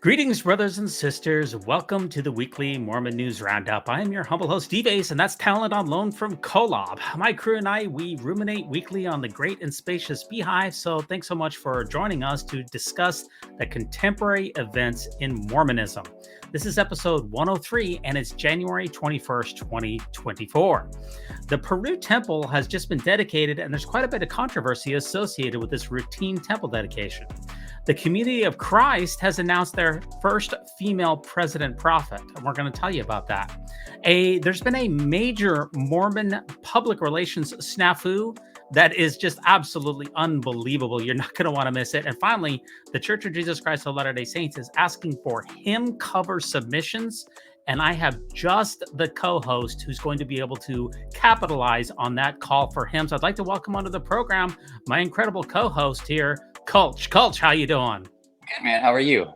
Greetings, brothers and sisters. Welcome to the weekly Mormon News Roundup. I am your humble host, D-Base, and that's talent on loan from Kolob. My crew and I, we ruminate weekly on the great and spacious beehive, so thanks so much for joining us to discuss the contemporary events in Mormonism. This is episode 103, and it's January 21st, 2024. The Peru temple has just been dedicated, and there's quite a bit of controversy associated with this routine temple dedication. The Community of Christ has announced their first female president prophet, and we're going to tell you about that. There's been a major Mormon public relations snafu that is just absolutely unbelievable. You're not going to want to miss it. And finally, the Church of Jesus Christ of Latter-day Saints is asking for hymn cover submissions, and I have just the co-host who's going to be able to capitalize on that call for hymns. I'd like to welcome onto the program my incredible co-host here, Kulch. Kulch, how you doing? Good, man. How are you?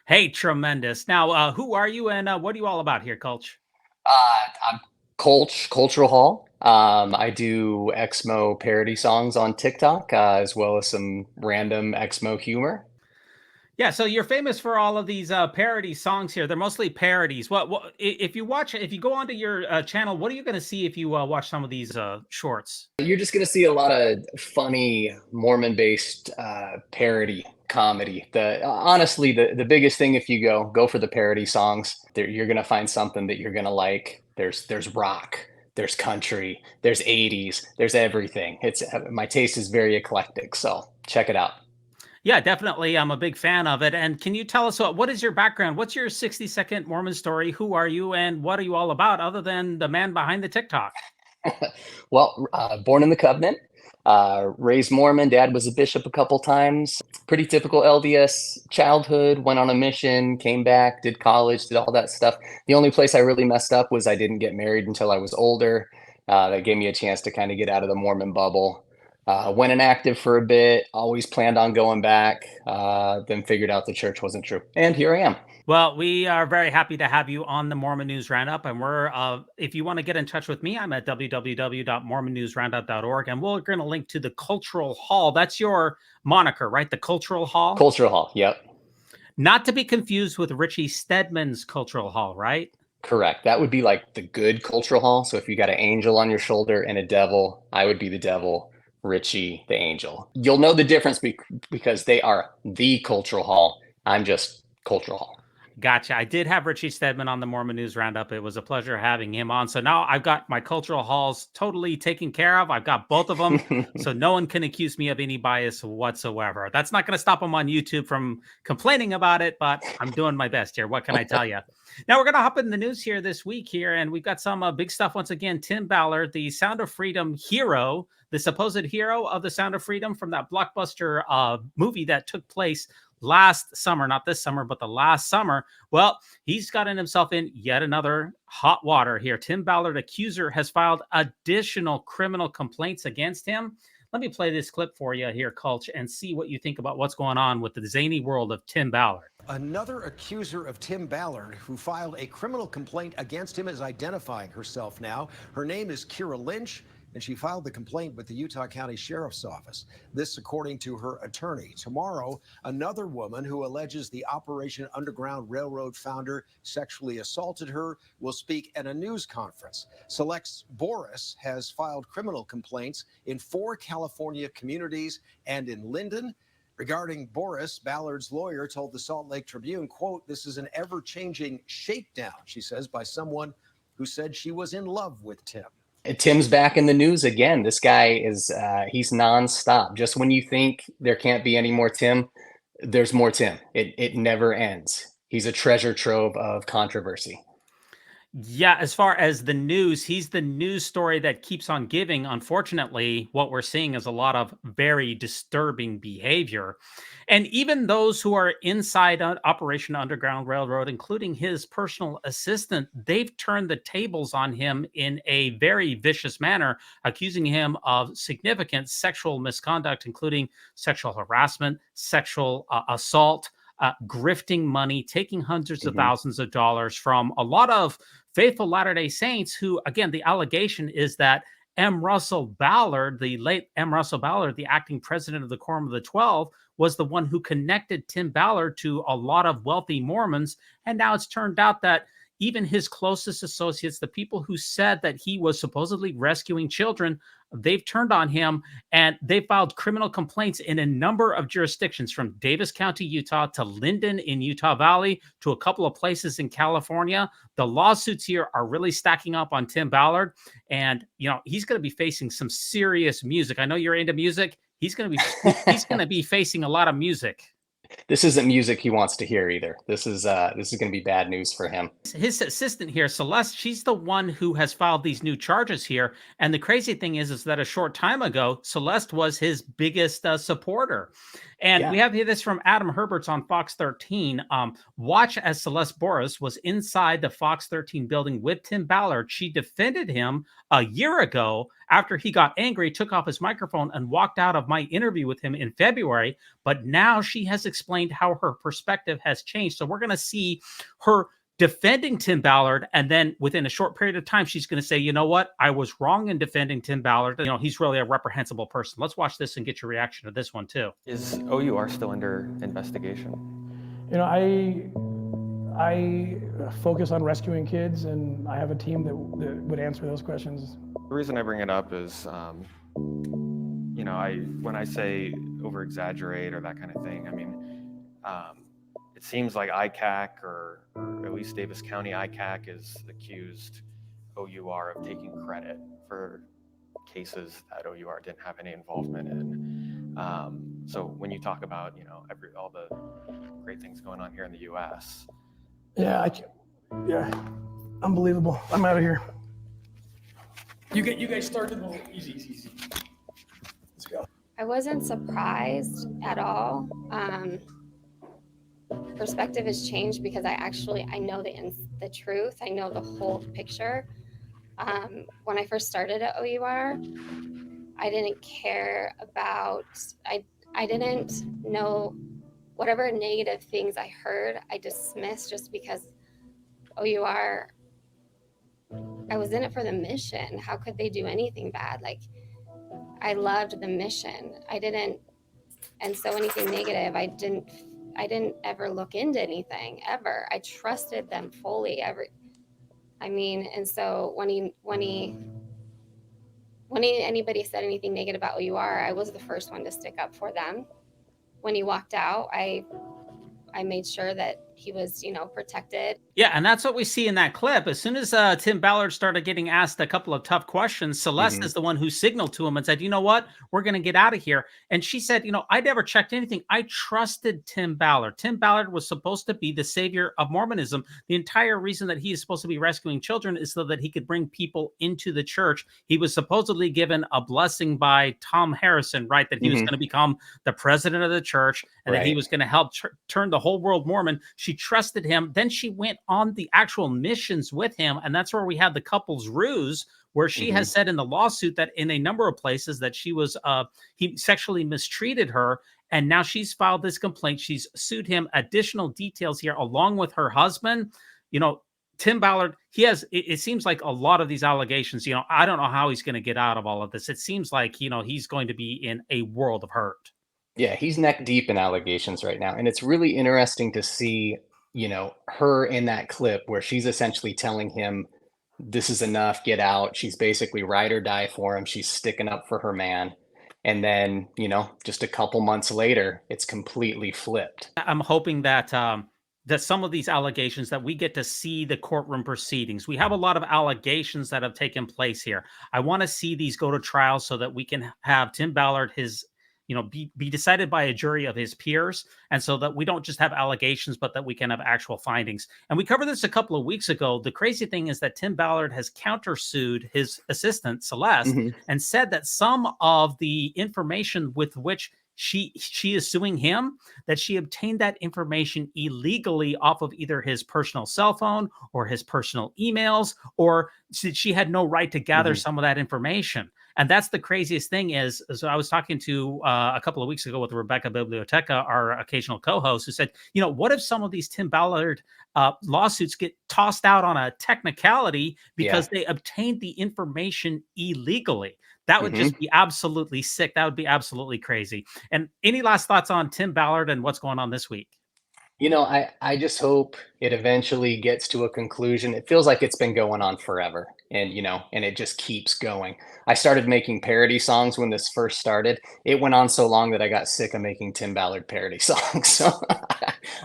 Hey, tremendous. Now, who are you and what are you all about here, Kulch? I'm Kulch, Cultural Hall. I do Exmo parody songs on TikTok, as well as some random Exmo humor. Yeah, so you're famous for all of these parody songs here. They're mostly parodies. What if you go onto your channel, what are you going to see if you watch some of these shorts? You're just going to see a lot of funny Mormon-based parody comedy. Honestly, the biggest thing, if you go for the parody songs, you're going to find something that you're going to like. There's rock, there's country, there's 80s, there's everything. My taste is very eclectic, so check it out. Yeah, definitely. I'm a big fan of it. And can you tell us what is your background? What's your 60-second Mormon story? Who are you and what are you all about other than the man behind the TikTok? Well, born in the covenant, raised Mormon. Dad was a bishop a couple times. Pretty typical LDS childhood. Went on a mission, came back, did college, did all that stuff. The only place I really messed up was I didn't get married until I was older. That gave me a chance to kind of get out of the Mormon bubble. Went inactive for a bit, always planned on going back, then figured out the church wasn't true. And here I am. Well, we are very happy to have you on the Mormon News Roundup. And if you want to get in touch with me, I'm at www.mormonnewsroundup.org. And we're going to link to the Cultural Hall. That's your moniker, right? The Cultural Hall? Cultural Hall, yep. Not to be confused with Richie Stedman's Cultural Hall, right? Correct. That would be like the good Cultural Hall. So if you got an angel on your shoulder and a devil, I would be the devil. Richie the angel. You'll know the difference because they are the Cultural Hall. I'm just Cultural Hall. Gotcha. I did have Richie Stedman on the Mormon News Roundup. It was a pleasure having him on. So now I've got my Cultural Halls totally taken care of. I've got both of them. So no one can accuse me of any bias whatsoever. That's not going to stop them on YouTube from complaining about it, but I'm doing my best here. What can I tell you? Now we're going to hop in the news here this week here, and we've got some big stuff once again. Tim Ballard, the Sound of Freedom hero, the supposed hero of the Sound of Freedom from that blockbuster movie that took place last summer, not this summer, but the last summer. Well, he's gotten himself in yet another hot water here. Tim Ballard, accuser, has filed additional criminal complaints against him. Let me play this clip for you here, Kulch, and see what you think about what's going on with the zany world of Tim Ballard. Another accuser of Tim Ballard, who filed a criminal complaint against him, is identifying herself now. Her name is Kira Lynch, and she filed the complaint with the Utah County Sheriff's Office. This, according to her attorney. Tomorrow, another woman who alleges the Operation Underground Railroad founder sexually assaulted her will speak at a news conference. Select's Boris has filed criminal complaints in 4 California communities and in Linden. Regarding Boris, Ballard's lawyer told the Salt Lake Tribune, quote, "This is an ever-changing shakedown," she says, by someone who said she was in love with Tim. Tim's back in the news again. This guy is, he's nonstop. Just when you think there can't be any more Tim, there's more Tim. It never ends. He's a treasure trove of controversy. Yeah, as far as the news, he's the news story that keeps on giving. Unfortunately, what we're seeing is a lot of very disturbing behavior. And even those who are inside Operation Underground Railroad, including his personal assistant, they've turned the tables on him in a very vicious manner, accusing him of significant sexual misconduct, including sexual harassment, sexual assault, grifting money, taking hundreds of thousands of dollars from a lot of faithful Latter-day Saints who, again, the allegation is that M. Russell Ballard, the late M. Russell Ballard, the acting president of the Quorum of the 12, was the one who connected Tim Ballard to a lot of wealthy Mormons. And now it's turned out that even his closest associates, the people who said that he was supposedly rescuing children, they've turned on him, and they filed criminal complaints in a number of jurisdictions, from Davis County, Utah, to Linden in Utah Valley, to a couple of places in California. The lawsuits here are really stacking up on Tim Ballard, and he's going to be facing some serious music. I know you're into music. He's going to be facing a lot of music. This isn't music he wants to hear either. This is going to be bad news for him. His assistant here, Celeste, she's the one who has filed these new charges here. And the crazy thing is that a short time ago, Celeste was his biggest supporter. And we have this from Adam Herberts on Fox 13. Watch as Celeste Boris was inside the Fox 13 building with Tim Ballard. She defended him a year ago after he got angry, took off his microphone, and walked out of my interview with him in February. But now she has explained how her perspective has changed. So we're going to see her defending Tim Ballard, and then within a short period of time, she's going to say, you know what? I was wrong in defending Tim Ballard. He's really a reprehensible person. Let's watch this and get your reaction to this one too. Is OUR still under investigation? I focus on rescuing kids, and I have a team that would answer those questions. The reason I bring it up is, when I say over-exaggerate or that kind of thing, I mean, it seems like ICAC, or at least Davis County ICAC, is accused OUR of taking credit for cases that OUR didn't have any involvement in. So when you talk about, all the great things going on here in the U.S. Yeah, unbelievable. I'm out of here. You guys started. Well, easy. Let's go. I wasn't surprised at all. Perspective has changed because I know the truth. I know the whole picture. When I first started at OUR, I didn't care about, I didn't know whatever negative things I heard, I dismissed just because OUR, I was in it for the mission. How could they do anything bad? Like, I loved the mission. And so anything negative, I didn't ever look into anything ever. I trusted them fully. And so when anybody said anything negative about OUR, I was the first one to stick up for them. When he walked out, I made sure that he was, protected. Yeah, and that's what we see in that clip. As soon as Tim Ballard started getting asked a couple of tough questions, Celeste is the one who signaled to him and said, you know what, we're going to get out of here. And she said, I never checked anything. I trusted Tim Ballard. Tim Ballard was supposed to be the savior of Mormonism. The entire reason that he is supposed to be rescuing children is so that he could bring people into the church. He was supposedly given a blessing by Tom Harrison, right, that he was going to become the president of the church, and that he was going to help turn the whole world Mormon. She trusted him. Then she went on the actual missions with him, and that's where we had the couple's ruse, where she has said in the lawsuit that in a number of places that she was he sexually mistreated her, and now she's filed this complaint. She's sued him. Additional details here, along with her husband. Tim Ballard, it seems like a lot of these allegations, I don't know how he's going to get out of all of this. It seems like, he's going to be in a world of hurt. Yeah, he's neck deep in allegations right now. And it's really interesting to see, her in that clip where she's essentially telling him, this is enough, get out. She's basically ride or die for him. She's sticking up for her man. And then, just a couple months later, it's completely flipped. I'm hoping that that some of these allegations, that we get to see the courtroom proceedings. We have a lot of allegations that have taken place here. I want to see these go to trial so that we can have Tim Ballard, be decided by a jury of his peers, and so that we don't just have allegations, but that we can have actual findings. And we covered this a couple of weeks ago. The crazy thing is that Tim Ballard has countersued his assistant, Celeste, and said that some of the information with which she is suing him that she obtained that information illegally off of either his personal cell phone or his personal emails, or she had no right to gather some of that information. And that's the craziest thing is, so I was talking to a couple of weeks ago with Rebecca Biblioteca, our occasional co-host, who said, what if some of these Tim Ballard lawsuits get tossed out on a technicality because they obtained the information illegally? That would just be absolutely sick. That would be absolutely crazy. And any last thoughts on Tim Ballard and what's going on this week? I just hope it eventually gets to a conclusion. It feels like it's been going on forever, and it just keeps going. I started making parody songs when this first started. It went on so long that I got sick of making Tim Ballard parody songs. So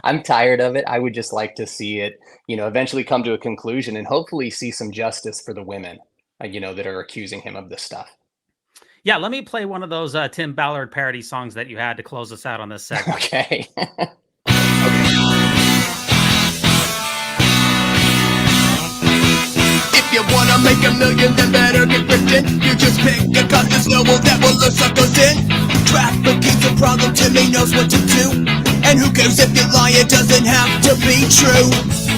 I'm tired of it. I would just like to see it, eventually come to a conclusion and hopefully see some justice for the women, that are accusing him of this stuff. Yeah, let me play one of those Tim Ballard parody songs that you had to close us out on this segment. Okay. If you wanna make $1 million, then better get Christian. You just pick a cause there's no one that will look suckers in. Trafficking's a problem, Timmy knows what to do. And who cares if you're lying, doesn't have to be true.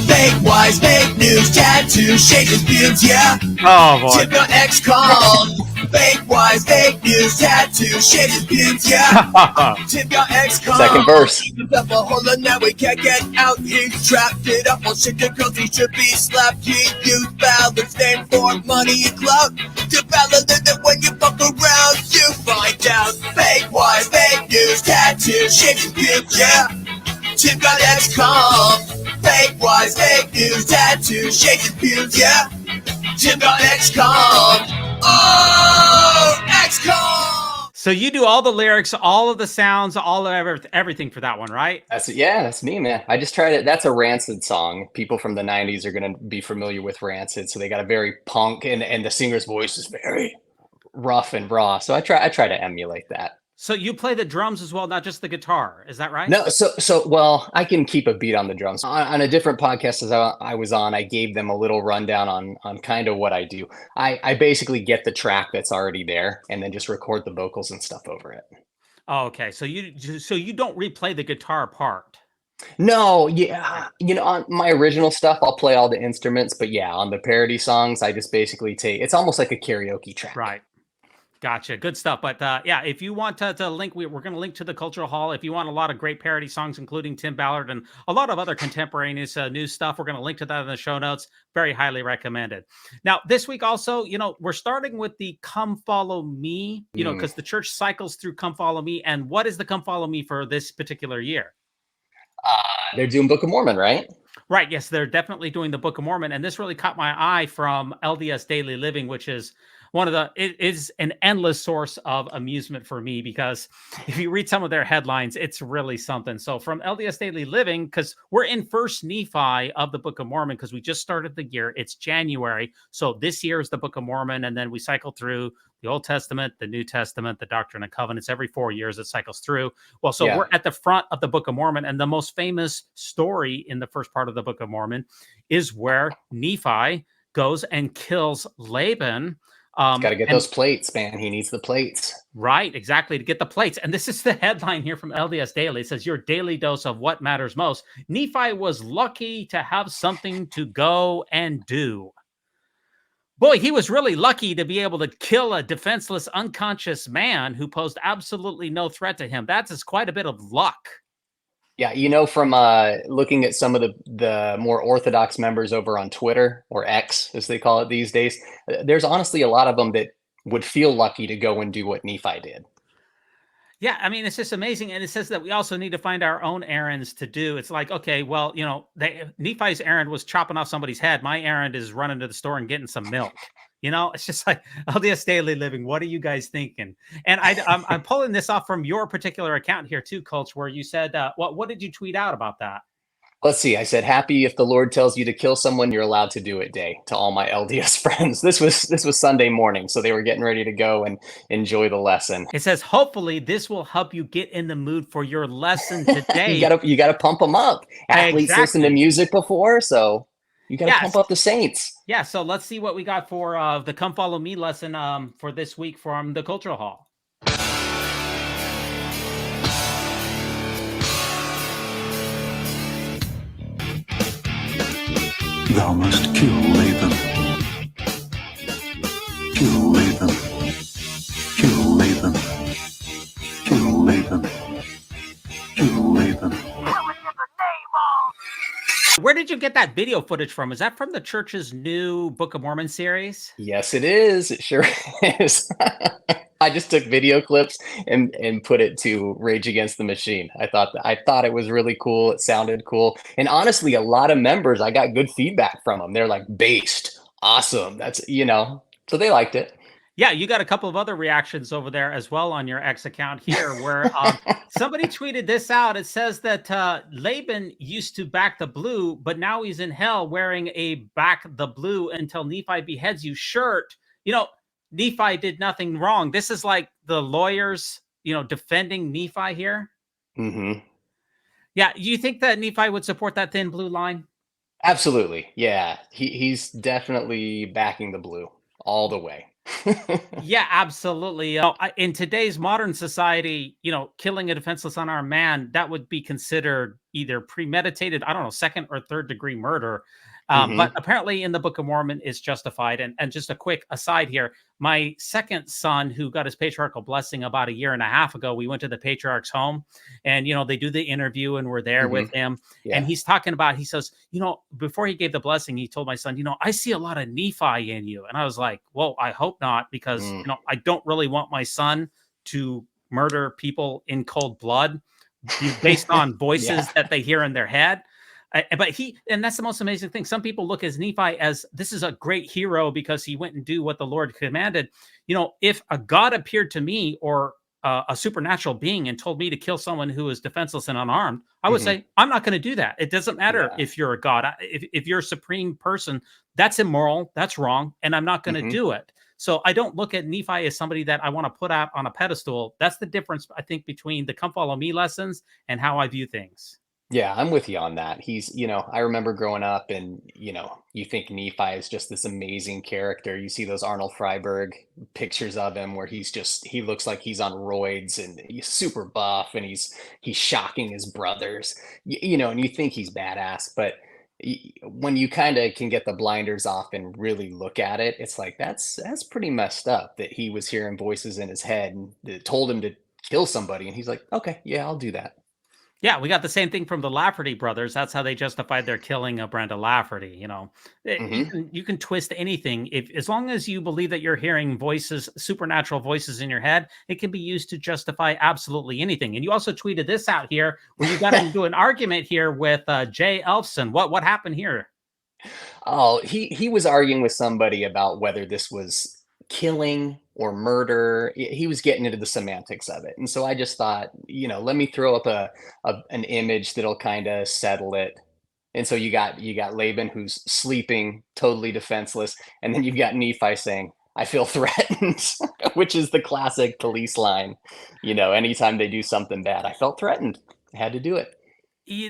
Fake wise, fake news, tattoos, shaded beards, yeah. Oh boy. Tip your ex called. Fake wise, fake news, tattoos, shaded beards, yeah. Tip your ex called. Second verse. Up a hole and now we can't get out. He's trapped it up on shit the girls, he should be slapped. He used Ballard's name for money and clout. To Ballard that when you fuck around, you find out. Fake wise, fake news, tattoos, shaded beards, yeah. Tim got ex-com. Fake wise, fake news, tattoos, shaded beards, yeah. Tim got ex-com. Oh, ex-com. So you do all the lyrics, all of the sounds, all of everything for that one, right? That's me, man. I just tried it. That's a Rancid song. People from the 90s are going to be familiar with Rancid. So they got a very punk and the singer's voice is very rough and raw. So I try to emulate that. So you play the drums as well, not just the guitar. Is that right? No, well, I can keep a beat on the drums. On a different podcast as I was on, I gave them a little rundown on kind of what I do. I basically get the track that's already there and then just record the vocals and stuff over it. Oh, okay. So you don't replay the guitar part. No, yeah. On my original stuff, I'll play all the instruments, but yeah, on the parody songs, I just basically it's almost like a karaoke track. Right. Gotcha. Good stuff. But yeah, if you want to link, we're going to link to the Cultural Hall. If you want a lot of great parody songs, including Tim Ballard and a lot of other contemporaneous news stuff, we're going to link to that in the show notes. Very highly recommended. Now, this week also, we're starting with the Come Follow Me, because the church cycles through Come Follow Me. And what is the Come Follow Me for this particular year? They're doing Book of Mormon, right? Right. Yes, they're definitely doing the Book of Mormon. And this really caught my eye from LDS Daily Living, which is it is an endless source of amusement for me, because if you read some of their headlines, it's really something. So from LDS Daily Living, because we're in First Nephi of the Book of Mormon, because we just started the year. It's January. So this year is the Book of Mormon. And then we cycle through the Old Testament, the New Testament, the Doctrine and Covenants. Every 4 years it cycles through. Well, so we're at the front of the Book of Mormon. And the most famous story in the first part of the Book of Mormon is where Nephi goes and kills Laban. He's got to get those plates, man. He needs the plates. Right, exactly, to get the plates. And this is the headline here from LDS Daily. It says, your daily dose of what matters most. Nephi was lucky to have something to go and do. Boy, he was really lucky to be able to kill a defenseless, unconscious man who posed absolutely no threat to him. That's quite a bit of luck. Yeah, from looking at some of the more orthodox members over on Twitter, or X, as they call it these days, there's honestly a lot of them that would feel lucky to go and do what Nephi did. Yeah, I mean, it's just amazing. And it says that we also need to find our own errands to do. It's like, okay, well, Nephi's errand was chopping off somebody's head. My errand is running to the store and getting some milk. It's just like LDS Daily Living. What are you guys thinking? And I'm pulling this off from your particular account here too, Coach, where you said, what did you tweet out about that? Let's see. I said, happy if the Lord tells you to kill someone, you're allowed to do it day, to all my LDS friends. This was Sunday morning, so they were getting ready to go and enjoy the lesson. It says, hopefully this will help you get in the mood for your lesson today. you gotta pump them up. Athletes listen to music before, so you got to pump up the saints. Yeah, so let's see what we got for the Come Follow Me lesson for this week from the Cultural Hall. Thou must kill Laban. Kill Laban. Kill Laban. Kill Laban. Kill Laban. Where did you get that video footage from? Is that from the church's new Book of Mormon series? Yes, it is. It sure is. I just took video clips and put it to Rage Against the Machine. I thought it was really cool. It sounded cool. And honestly, a lot of members, I got good feedback from them. They're like, based, awesome. That's, so they liked it. Yeah, you got a couple of other reactions over there as well on your X account here where somebody tweeted this out. It says that Laban used to back the blue, but now he's in hell wearing a back the blue until Nephi beheads you shirt. Nephi did nothing wrong. This is like the lawyers, defending Nephi here. Mm-hmm. Yeah, you think that Nephi would support that thin blue line? Absolutely. Yeah, he's definitely backing the blue all the way. Yeah, absolutely. In today's modern society, killing a defenseless unarmed man, that would be considered either premeditated, I don't know, second or third degree murder. But apparently in the Book of Mormon it's justified. And just a quick aside here, my second son who got his patriarchal blessing about a year and a half ago, we went to the patriarch's home and, they do the interview and we're there with him. Yeah. And he's talking about, he says, before he gave the blessing, he told my son, I see a lot of Nephi in you. And I was like, well, I hope not, because, I don't really want my son to murder people in cold blood based on voices that they hear in their head. And that's the most amazing thing. Some people look as Nephi as this is a great hero because he went and do what the Lord commanded. If a God appeared to me or a supernatural being and told me to kill someone who is defenseless and unarmed, I would say, I'm not going to do that. It doesn't matter if you're a God. If you're a supreme person, that's immoral, that's wrong, and I'm not going to do it. So I don't look at Nephi as somebody that I want to put out on a pedestal. That's the difference, I think, between the Come Follow Me lessons and how I view things. Yeah, I'm with you on that. He's, I remember growing up and, you think Nephi is just this amazing character. You see those Arnold Freiberg pictures of him where he looks like he's on roids and he's super buff and he's shocking his brothers, and you think he's badass. But when you kind of can get the blinders off and really look at it, it's like, that's pretty messed up that he was hearing voices in his head and that told him to kill somebody. And he's like, okay, yeah, I'll do that. Yeah, we got the same thing from the Lafferty brothers. That's how they justified their killing of Brenda Lafferty. You can twist anything. As long as you believe that you're hearing voices, supernatural voices in your head, it can be used to justify absolutely anything. And you also tweeted this out here where you got into an argument here with Jay Elfson. What happened here? Oh, he was arguing with somebody about whether this was killing or murder. He was getting into the semantics of it. And so I just thought, let me throw up an image that'll kind of settle it. And so you got Laban who's sleeping, totally defenseless. And then you've got Nephi saying, I feel threatened, which is the classic police line. Anytime they do something bad, I felt threatened. I had to do it.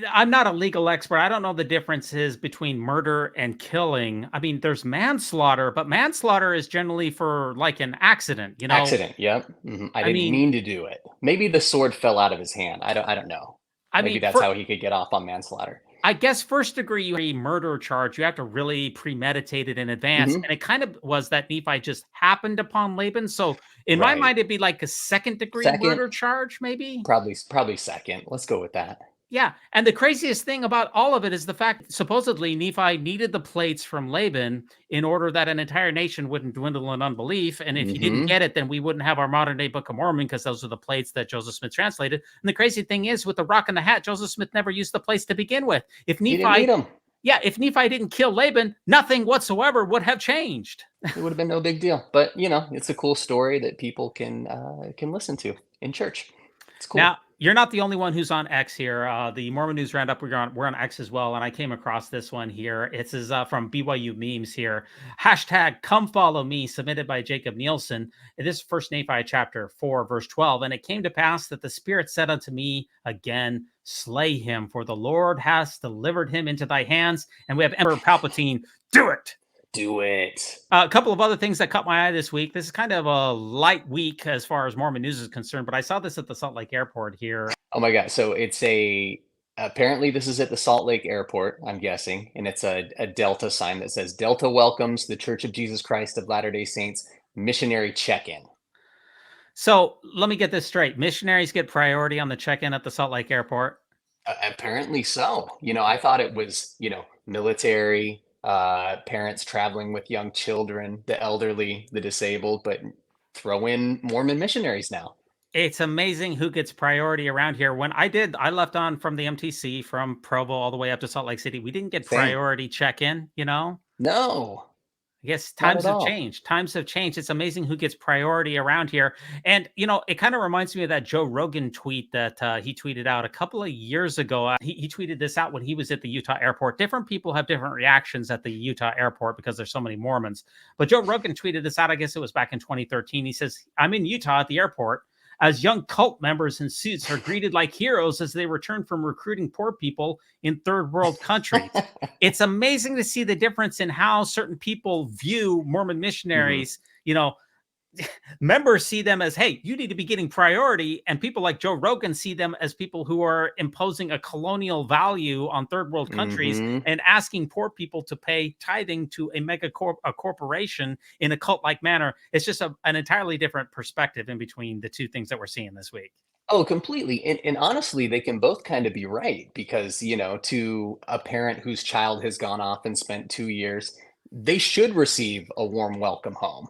I'm not a legal expert. I don't know the differences between murder and killing. I mean, there's manslaughter, but manslaughter is generally for like an accident, Accident, yep. Mm-hmm. I didn't mean to do it. Maybe the sword fell out of his hand. I don't know. Maybe that's how he could get off on manslaughter. I guess first degree murder charge, you have to really premeditate it in advance. And it kind of was that Nephi just happened upon Laban. So in my mind, it'd be like a second degree murder charge, maybe? Probably second. Let's go with that. Yeah, and the craziest thing about all of it is the fact that supposedly Nephi needed the plates from Laban in order that an entire nation wouldn't dwindle in unbelief. And if he didn't get it, then we wouldn't have our modern day Book of Mormon because those are the plates that Joseph Smith translated. And the crazy thing is with the rock and the hat, Joseph Smith never used the plates to begin with. If Nephi didn't kill Laban, nothing whatsoever would have changed. It would have been no big deal. But, it's a cool story that people can listen to in church. It's cool. Now, you're not the only one who's on X here. The Mormon News Roundup, we're on X as well. And I came across this one here. It is from BYU Memes here. Hashtag Come Follow Me, submitted by Jacob Nielsen. This is 1 Nephi chapter 4, verse 12. And it came to pass that the Spirit said unto me again, slay him, for the Lord has delivered him into thy hands. And we have Emperor Palpatine, do it. Do it. A couple of other things that caught my eye this week. This is kind of a light week as far as Mormon news is concerned, but I saw this at the Salt Lake Airport here. Oh my God. So it's a Apparently, this is at the Salt Lake Airport, I'm guessing, and it's a Delta sign that says Delta welcomes the Church of Jesus Christ of Latter-day Saints missionary check-in. So let me get this straight. Missionaries get priority on the check-in at the Salt Lake Airport? Apparently so. I thought it was, military, parents traveling with young children, the elderly, the disabled, but throw in Mormon missionaries now. It's amazing who gets priority around here. When I left on from the MTC from Provo all the way up to Salt Lake City. We didn't get Same. priority check-in, No. I guess Not times at have all. changed. Times have changed. It's amazing who gets priority around here. And, it kind of reminds me of that Joe Rogan tweet that he tweeted out a couple of years ago. He tweeted this out when he was at the Utah airport. Different people have different reactions at the Utah airport because there's so many Mormons. But Joe Rogan tweeted this out, I guess it was back in 2013. He says, "I'm in Utah at the airport as young cult members in suits are greeted like heroes as they return from recruiting poor people in third world countries." It's amazing to see the difference in how certain people view Mormon missionaries. Members see them as, hey, you need to be getting priority. And people like Joe Rogan see them as people who are imposing a colonial value on third world countries and asking poor people to pay tithing to a corporation in a cult-like manner. It's just an entirely different perspective in between the two things that we're seeing this week. Oh, completely. And honestly, they can both kind of be right because, to a parent whose child has gone off and spent 2 years, they should receive a warm welcome home,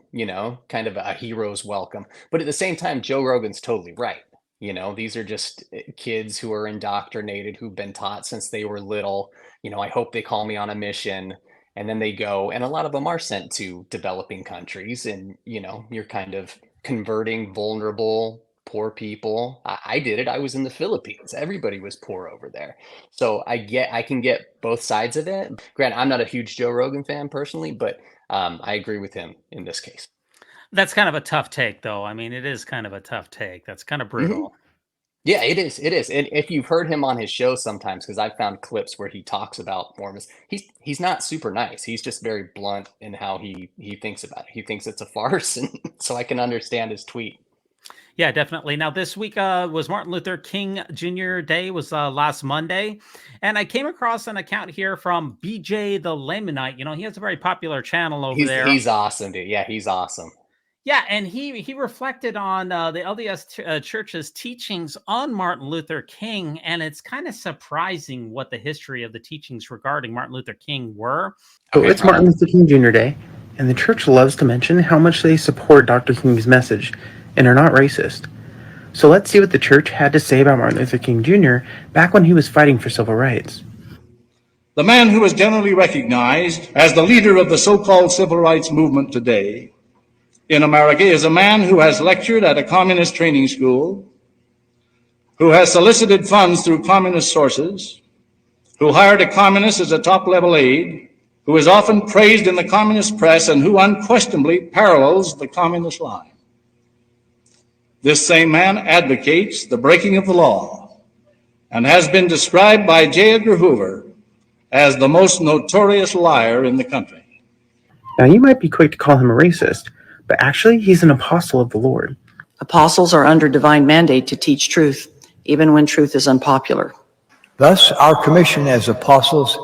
kind of a hero's welcome. But at the same time, Joe Rogan's totally right. These are just kids who are indoctrinated, who've been taught since they were little, I hope they call me on a mission. And then they go, and a lot of them are sent to developing countries. And, you're kind of converting vulnerable, poor people. I did it. I was in the Philippines. Everybody was poor over there. So I can get both sides of it. Grant, I'm not a huge Joe Rogan fan personally, but I agree with him in this case. That's kind of a tough take, though. I mean, it is kind of a tough take. That's kind of brutal. Yeah, it is. It is. And if you've heard him on his show sometimes, because I've found clips where he talks about Mormons, he's not super nice. He's just very blunt in how he thinks about it. He thinks it's a farce, and so I can understand his tweet. Yeah, definitely. Now, this week was Martin Luther King Jr. Day, was last Monday. And I came across an account here from BJ the Lamanite. He has a very popular channel over there. He's awesome, dude. Yeah, he's awesome. Yeah, and he reflected on the LDS Church's teachings on Martin Luther King. And it's kind of surprising what the history of the teachings regarding Martin Luther King were. So it's Martin Luther King Jr. Day, and the church loves to mention how much they support Dr. King's message and are not racist. So let's see what the church had to say about Martin Luther King Jr. back when he was fighting for civil rights. The man who is generally recognized as the leader of the so-called civil rights movement today in America is a man who has lectured at a communist training school, who has solicited funds through communist sources, who hired a communist as a top-level aide, who is often praised in the communist press, and who unquestionably parallels the communist line. This same man advocates the breaking of the law and has been described by J. Edgar Hoover as the most notorious liar in the country. Now, you might be quick to call him a racist, but actually he's an apostle of the Lord. Apostles are under divine mandate to teach truth, even when truth is unpopular. Thus, our commission as apostles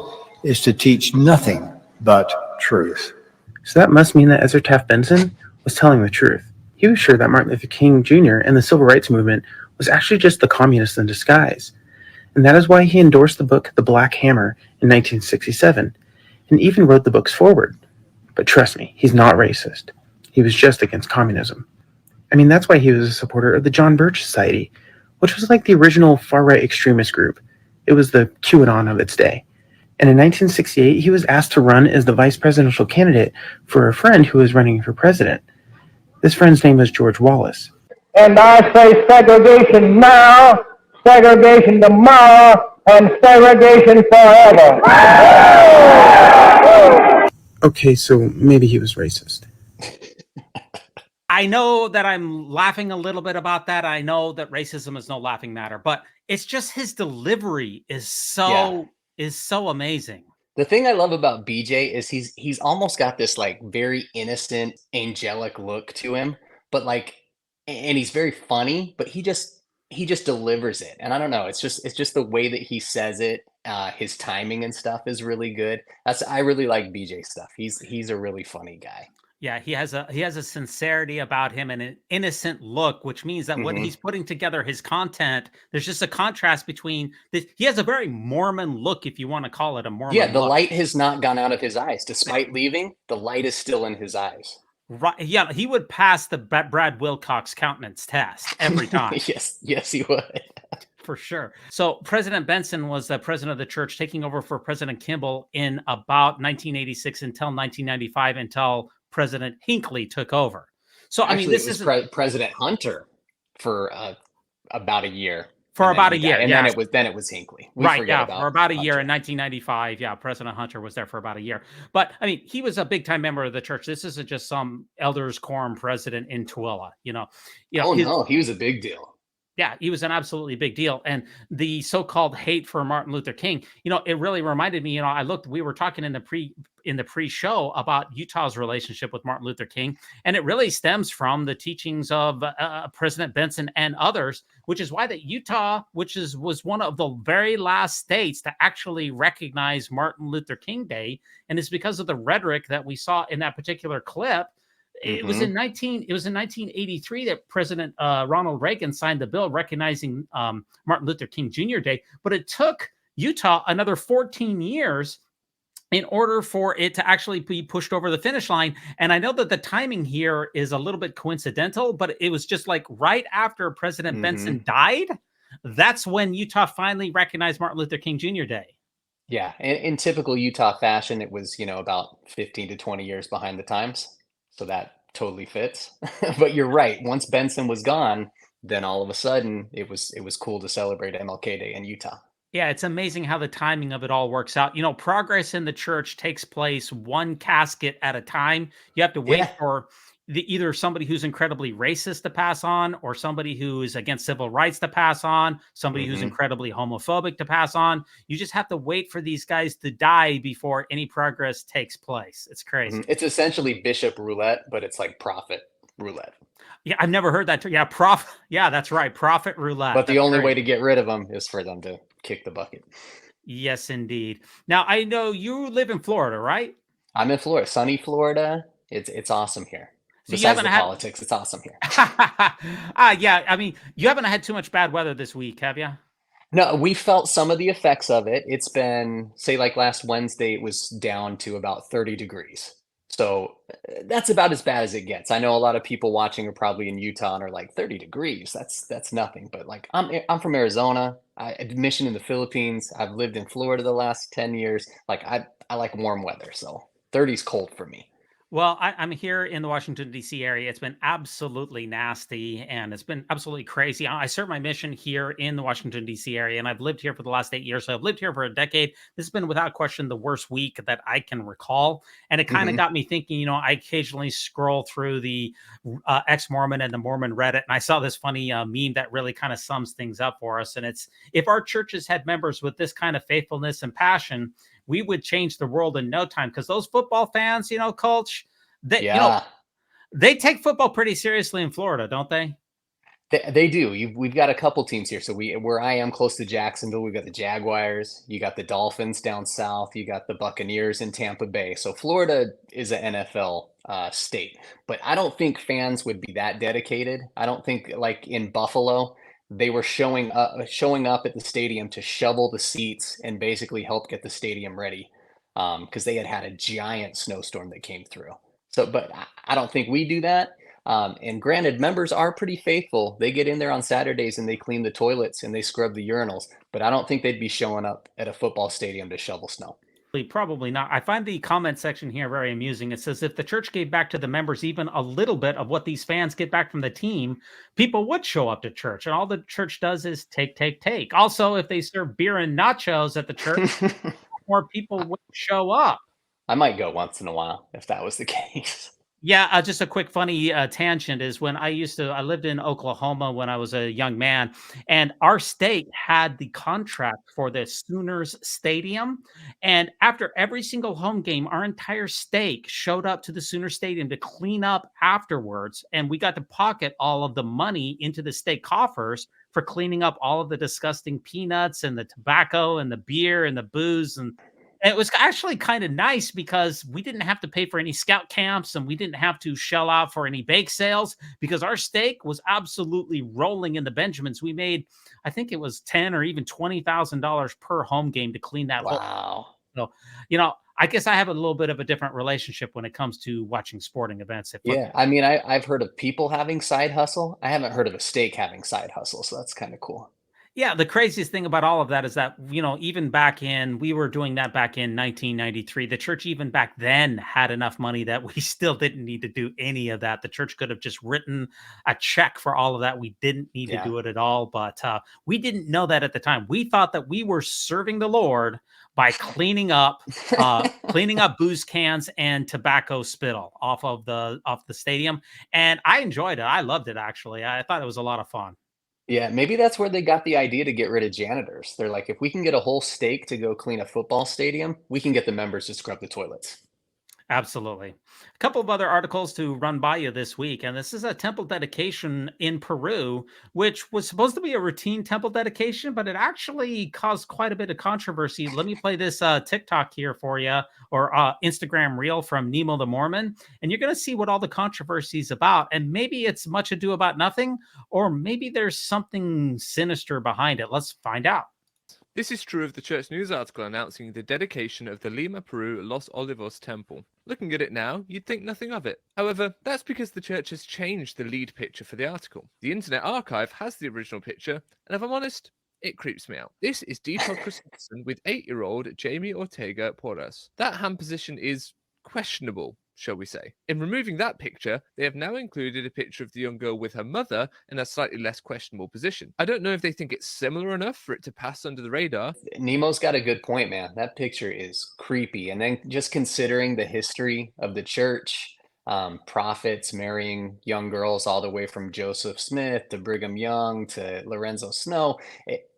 is to teach nothing but truth. So that must mean that Ezra Taft Benson was telling the truth. He was sure that Martin Luther King Jr. and the civil rights movement was actually just the communists in disguise. And that is why he endorsed the book The Black Hammer in 1967, and even wrote the book's foreword. But trust me, he's not racist. He was just against communism. I mean, that's why he was a supporter of the John Birch Society, which was like the original far-right extremist group. It was the QAnon of its day. And in 1968, he was asked to run as the vice presidential candidate for a friend who was running for president. This friend's name was George Wallace. And I say segregation now, segregation tomorrow, and segregation forever. Okay, so maybe he was racist. I know that I'm laughing a little bit about that. I know that racism is no laughing matter, but it's just his delivery is so amazing. The thing I love about BJ is he's almost got this like very innocent, angelic look to him, but and he's very funny, but he just he just delivers it. And I don't know, it's just the way that he says it. His timing and stuff is really good. I really like BJ stuff. He's a really funny guy. Yeah, he has a sincerity about him and an innocent look, which means that when he's putting together his content, there's just a contrast between this. He has a very Mormon look, if you want to call it a Mormon. Yeah, the look. light has not gone out of his eyes. Despite leaving, the light is still in his eyes. Right. Yeah, he would pass the Brad Wilcox countenance test every time. Yes, he would. For sure. So President Benson was the president of the church, taking over for President Kimball in about 1986 until 1995, until President Hinckley took over. So Actually, I mean, this is President Hunter for about a year. For about a year, and yeah. then it was Hinckley. Right, yeah, for about a year in 1995. Yeah, President Hunter was there for about a year. But I mean, he was a big time member of the church. This isn't just some elders quorum president in Tooele. No, he was a big deal. Yeah, he was an absolutely big deal. And the so-called hate for Martin Luther King, it really reminded me, we were talking in the pre-show about Utah's relationship with Martin Luther King. And it really stems from the teachings of President Benson and others, which is why that Utah, was one of the very last states to actually recognize Martin Luther King Day. And it's because of the rhetoric that we saw in that particular clip. It was in 1983 that President Ronald Reagan signed the bill recognizing Martin Luther King Jr. Day, but it took Utah another 14 years in order for it to actually be pushed over the finish line. And I know that the timing here is a little bit coincidental, but it was just like right after President Benson died. That's when Utah finally recognized Martin Luther King Jr. Day. Yeah, in typical Utah fashion, it was about 15 to 20 years behind the times. So that totally fits. But you're right. Once Benson was gone, then all of a sudden it was cool to celebrate MLK Day in Utah. Yeah, it's amazing how the timing of it all works out. Progress in the church takes place one casket at a time. You have to wait for either somebody who's incredibly racist to pass on, or somebody who is against civil rights to pass on, somebody who's incredibly homophobic to pass on. You just have to wait for these guys to die before any progress takes place. It's crazy. It's essentially bishop roulette, but it's like prophet roulette. Yeah, I've never heard that. Yeah, Yeah, that's right. Prophet roulette. But the only way to get rid of them is for them to kick the bucket. Yes, indeed. Now, I know you live in Florida, right? I'm in Florida, sunny Florida. It's awesome here. So besides the politics, it's awesome here. Yeah, I mean, you haven't had too much bad weather this week, have you? No, we felt some of the effects of it. It's been, say, like last Wednesday, it was down to about 30 degrees. So that's about as bad as it gets. I know a lot of people watching are probably in Utah and are like, 30 degrees, that's nothing. But like, I'm from Arizona. I did mission in the Philippines. I've lived in Florida the last 10 years. Like I like warm weather, so 30 is cold for me. Well, I'm here in the Washington, D.C. area. It's been absolutely nasty, and it's been absolutely crazy. I serve my mission here in the Washington, D.C. area, and I've lived here for the last 8 years. So I've lived here for a decade. This has been, without question, the worst week that I can recall. And it kind of got me thinking, I occasionally scroll through the ex-Mormon and the Mormon Reddit, and I saw this funny meme that really kind of sums things up for us. And it's, if our churches had members with this kind of faithfulness and passion, we would change the world in no time. Because those football fans, Colch, they take football pretty seriously in Florida, don't they? They do. We've got a couple teams here. So where I am, close to Jacksonville, we've got the Jaguars. You got the Dolphins down south. You got the Buccaneers in Tampa Bay. So Florida is an NFL state. But I don't think fans would be that dedicated. I don't think, like in Buffalo, they were showing up at the stadium to shovel the seats and basically help get the stadium ready, because they had a giant snowstorm that came through. So, but I don't think we do that. And granted, members are pretty faithful. They get in there on Saturdays and they clean the toilets and they scrub the urinals. But I don't think they'd be showing up at a football stadium to shovel snow. Probably not. I find the comment section here very amusing. It says, if the church gave back to the members even a little bit of what these fans get back from the team, people would show up to church. And all the church does is take. Also, if they serve beer and nachos at the church, more people would show up. I might go once in a while if that was the case. Yeah, just a quick funny tangent is when I lived in Oklahoma when I was a young man, and our state had the contract for the Sooners Stadium. And after every single home game, our entire state showed up to the Sooner Stadium to clean up afterwards. And we got to pocket all of the money into the state coffers for cleaning up all of the disgusting peanuts and the tobacco and the beer and the booze. And it was actually kind of nice because we didn't have to pay for any scout camps and we didn't have to shell out for any bake sales because our steak was absolutely rolling in the Benjamins. We made, I think it was $10 or even $20,000 per home game to clean that whole. Wow. So, I guess I have a little bit of a different relationship when it comes to watching sporting events. Yeah, I mean, I've heard of people having side hustle. I haven't heard of a steak having side hustle, so that's kind of cool. Yeah, the craziest thing about all of that is that, even we were doing that back in 1993. The church, even back then, had enough money that we still didn't need to do any of that. The church could have just written a check for all of that. We didn't need to do it at all, but we didn't know that at the time. We thought that we were serving the Lord by cleaning up booze cans and tobacco spittle off the stadium. And I enjoyed it. I loved it, actually. I thought it was a lot of fun. Yeah, maybe that's where they got the idea to get rid of janitors. They're like, if we can get a whole stake to go clean a football stadium, we can get the members to scrub the toilets. Absolutely. A couple of other articles to run by you this week. And this is a temple dedication in Peru, which was supposed to be a routine temple dedication, but it actually caused quite a bit of controversy. Let me play this TikTok here for you, or Instagram reel from Nemo the Mormon. And you're going to see what all the controversy is about. And maybe it's much ado about nothing, or maybe there's something sinister behind it. Let's find out. This is true of the Church News article announcing the dedication of the Lima, Peru, Los Olivos temple. Looking at it now, you'd think nothing of it. However, that's because the church has changed the lead picture for the article. The Internet Archive has the original picture, and if I'm honest, it creeps me out. This is Deepak Christensen with 8-year-old Jamie Ortega Porras. That hand position is questionable, shall we say. In removing that picture, they have now included a picture of the young girl with her mother in a slightly less questionable position. I don't know if they think it's similar enough for it to pass under the radar. Nemo's got a good point, man. That picture is creepy. And then just considering the history of the church, prophets marrying young girls all the way from Joseph Smith to Brigham Young to Lorenzo Snow,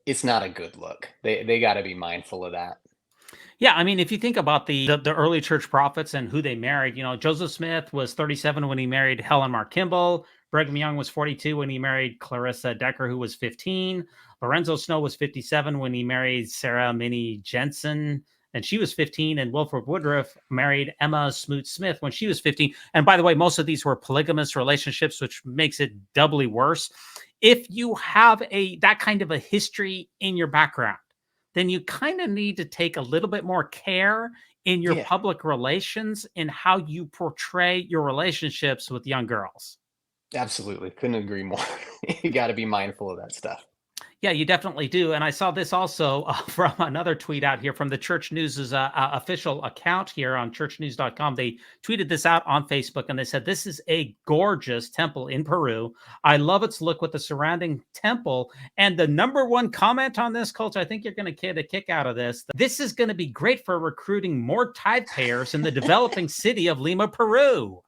it's not a good look. They got to be mindful of that. Yeah, I mean, if you think about the early church prophets and who they married, Joseph Smith was 37 when he married Helen Mar Kimball. Brigham Young was 42 when he married Clarissa Decker, who was 15. Lorenzo Snow was 57 when he married Sarah Minnie Jensen, and she was 15. And Wilford Woodruff married Emma Smoot Smith when she was 15. And by the way, most of these were polygamous relationships, which makes it doubly worse. If you have that kind of a history in your background, then you kind of need to take a little bit more care in your public relations in how you portray your relationships with young girls. Absolutely. Couldn't agree more. You got to be mindful of that stuff. Yeah, you definitely do. And I saw this also from another tweet out here from the Church News' official account here on churchnews.com. They tweeted this out on Facebook and they said, "This is a gorgeous temple in Peru. I love its look with the surrounding temple." And the number one comment on this, Colt, I think you're going to get a kick out of this. "This is going to be great for recruiting more tithe payers in the developing city of Lima, Peru."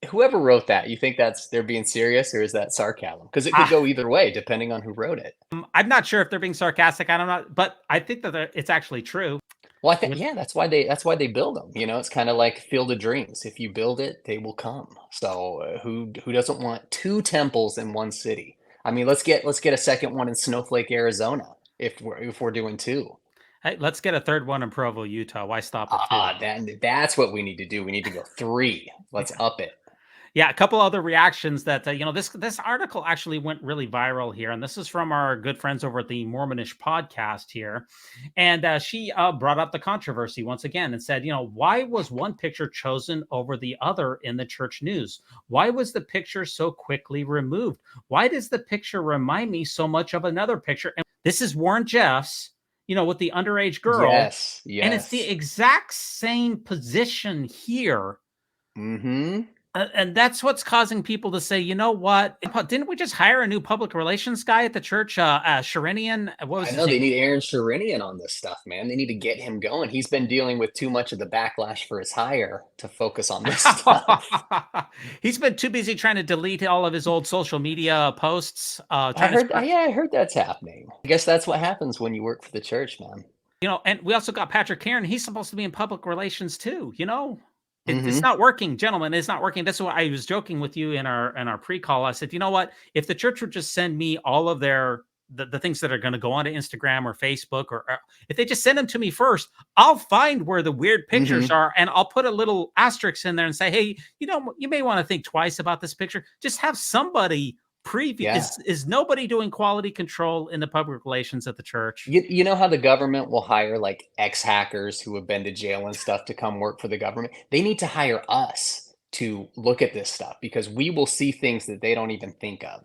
Whoever wrote that, you think they're being serious, or is that sarcasm? Because it could go either way, depending on who wrote it. I'm not sure if they're being sarcastic. I don't know, but I think that it's actually true. Well, I think that's why they build them. It's kind of like Field of Dreams. If you build it, they will come. So who doesn't want two temples in one city? I mean, let's get a second one in Snowflake, Arizona, if we're doing two. Hey, let's get a third one in Provo, Utah. Why stop at two? That's what we need to do. We need to go 3. Let's up it. Yeah, a couple other reactions that, this article actually went really viral here. And this is from our good friends over at the Mormonish podcast here. And she brought up the controversy once again and said, why was one picture chosen over the other in the church news? Why was the picture so quickly removed? Why does the picture remind me so much of another picture? And this is Warren Jeffs, with the underage girl. Yes. And it's the exact same position here. Mm-hmm. And that's what's causing people to say, you know what? Didn't we just hire a new public relations guy at the church? Sharinian? What was I his know they name? need Aaron Sharinian on this stuff, man. They need to get him going. He's been dealing with too much of the backlash for his hire to focus on this stuff. He's been too busy trying to delete all of his old social media posts. I heard that's happening. I guess that's what happens when you work for the church, man. And we also got Patrick Karen. He's supposed to be in public relations too. It's Mhm. not working, gentlemen. It's not working. That's why I was joking with you in our pre-call. I said, you know what? If the church would just send me all of the things that are going to go onto Instagram or Facebook, or if they just send them to me first, I'll find where the weird pictures are, and I'll put a little asterisk in there and say, hey, you may want to think twice about this picture. Just have somebody preview. Yeah. Is nobody doing quality control in the public relations at the church? You know how the government will hire like ex-hackers who have been to jail and stuff to come work for the government? They need to hire us to look at this stuff because we will see things that they don't even think of.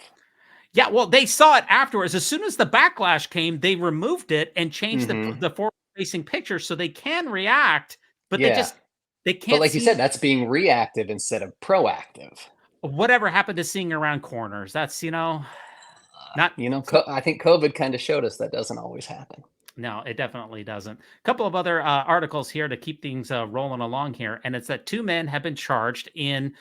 Yeah, well, they saw it afterwards. As soon as the backlash came, they removed it and changed the forward-facing picture so they can react, but they can't. But like you said, that's being reactive instead of proactive. Whatever happened to seeing around corners? That's not. I think COVID kind of showed us that doesn't always happen. No, it definitely doesn't. A couple of other articles here to keep things rolling along here, and it's that 2 men have been charged in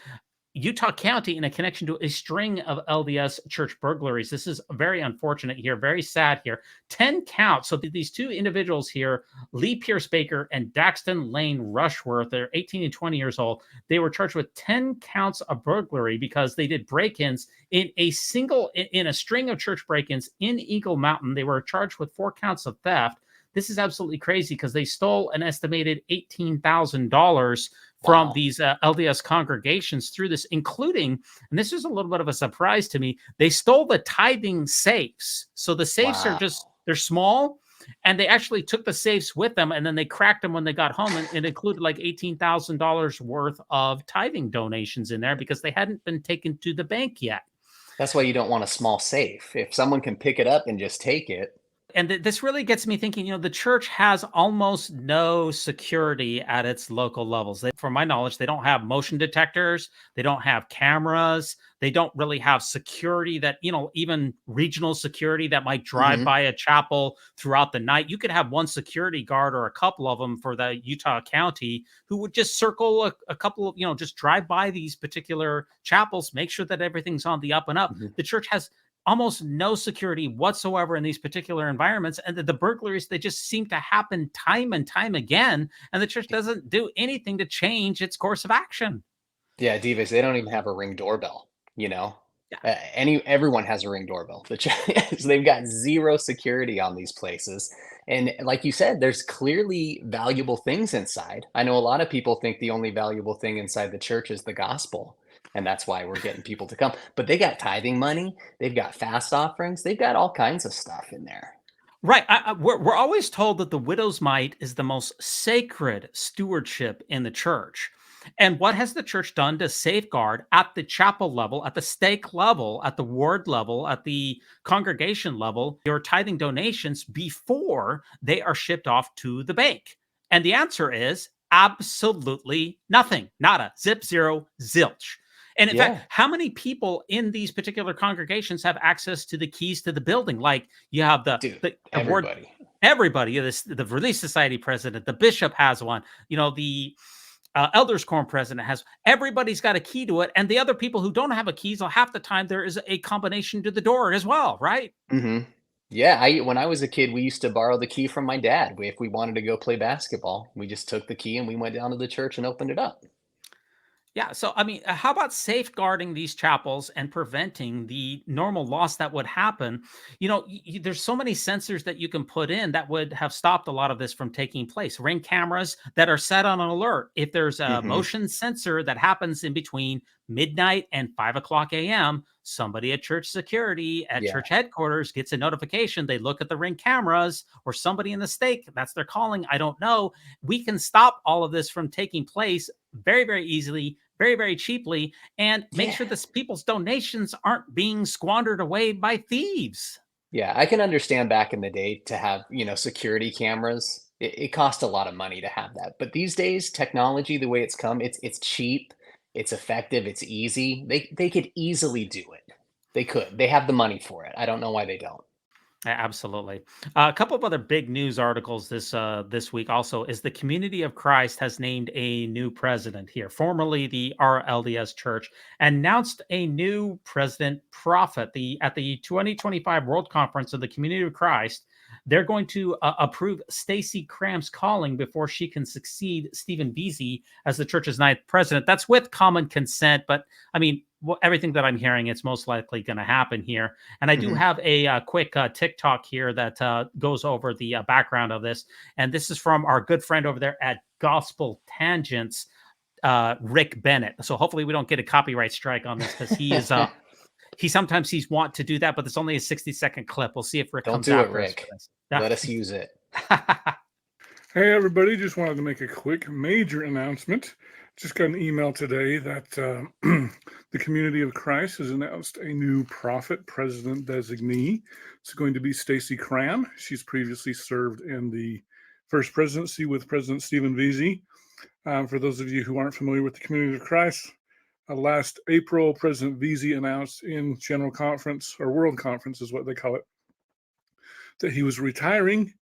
Utah County in a connection to a string of LDS church burglaries. This is very unfortunate here, very sad here. 10 counts. So these 2 individuals here, Lee Pierce Baker and Daxton Lane Rushworth, they're 18 and 20 years old. They were charged with 10 counts of burglary because they did break-ins in a string of church break-ins in Eagle Mountain. They were charged with 4 counts of theft. This is absolutely crazy because they stole an estimated $18,000 from these LDS congregations through this, including, and this is a little bit of a surprise to me, they stole the tithing safes. So the safes are they're small, and they actually took the safes with them, and then they cracked them when they got home, and it included like $18,000 worth of tithing donations in there because they hadn't been taken to the bank yet. That's why you don't want a small safe. If someone can pick it up and just take it. And this really gets me thinking, the church has almost no security at its local levels. From my knowledge, they don't have motion detectors. They don't have cameras. They don't really have security that, even regional security that might drive by a chapel throughout the night. You could have one security guard or a couple of them for the Utah County who would just circle a couple of, just drive by these particular chapels, make sure that everything's on the up and up. The church has almost no security whatsoever in these particular environments, and the burglaries, they just seem to happen time and time again, and the church doesn't do anything to change its course of action. Yeah, Divas, they don't even have a Ring doorbell, everyone has a Ring doorbell. So they've got zero security on these places. And like you said, there's clearly valuable things inside. I know a lot of people think the only valuable thing inside the church is the gospel. And that's why we're getting people to come. But they got tithing money. They've got fast offerings. They've got all kinds of stuff in there. Right. We're always told that the widow's mite is the most sacred stewardship in the church. And what has the church done to safeguard at the chapel level, at the stake level, at the ward level, at the congregation level, your tithing donations before they are shipped off to the bank? And the answer is absolutely nothing. Nada. Zip, zero, zilch. And in fact, how many people in these particular congregations have access to the keys to the building? Like you have everybody, the Relief Society president, the bishop has one, the elders quorum president has, everybody's got a key to it. And the other people who don't have a key, so half the time there is a combination to the door as well, right? Yeah, when I was a kid, we used to borrow the key from my dad. If we wanted to go play basketball, we just took the key and we went down to the church and opened it up. Yeah. So, I mean, how about safeguarding these chapels and preventing the normal loss that would happen? There's so many sensors that you can put in that would have stopped a lot of this from taking place. Ring cameras that are set on an alert. If there's a motion sensor that happens in between midnight and 5:00 a.m., somebody at church security at church headquarters gets a notification. They look at the Ring cameras, or somebody in the stake, that's their calling. I don't know. We can stop all of this from taking place very, very easily, very, very cheaply, and make sure that people's donations aren't being squandered away by thieves. Yeah, I can understand back in the day to have, security cameras. It cost a lot of money to have that. But these days, technology, the way it's come, it's cheap. It's effective. It's easy. They could easily do it. They could. They have the money for it. I don't know why they don't. Absolutely. A couple of other big news articles this week also is the Community of Christ has named a new president here, formerly the RLDS Church, announced a new president prophet. At the 2025 World Conference of the Community of Christ, they're going to approve Stacey Cram's calling before she can succeed Stephen Veazey as the church's ninth president. That's with common consent, but I mean, everything that I'm hearing, it's most likely going to happen here. And I do have a quick TikTok here that goes over the background of this. And this is from our good friend over there at Gospel Tangents, Rick Bennett. So hopefully we don't get a copyright strike on this, because he is he's want to do that, but it's only a 60-second clip. We'll see if Rick comes after Rick. us. Let us use it. Hey, everybody. Just wanted to make a quick major announcement. Just got an email today that the Community of Christ has announced a new prophet president designee. It's going to be Stacey Cram. She's previously served in the first presidency with President Stephen Veazey. For those of you who aren't familiar with the Community of Christ, last April, President Veazey announced in General Conference, or World Conference is what they call it, that he was retiring,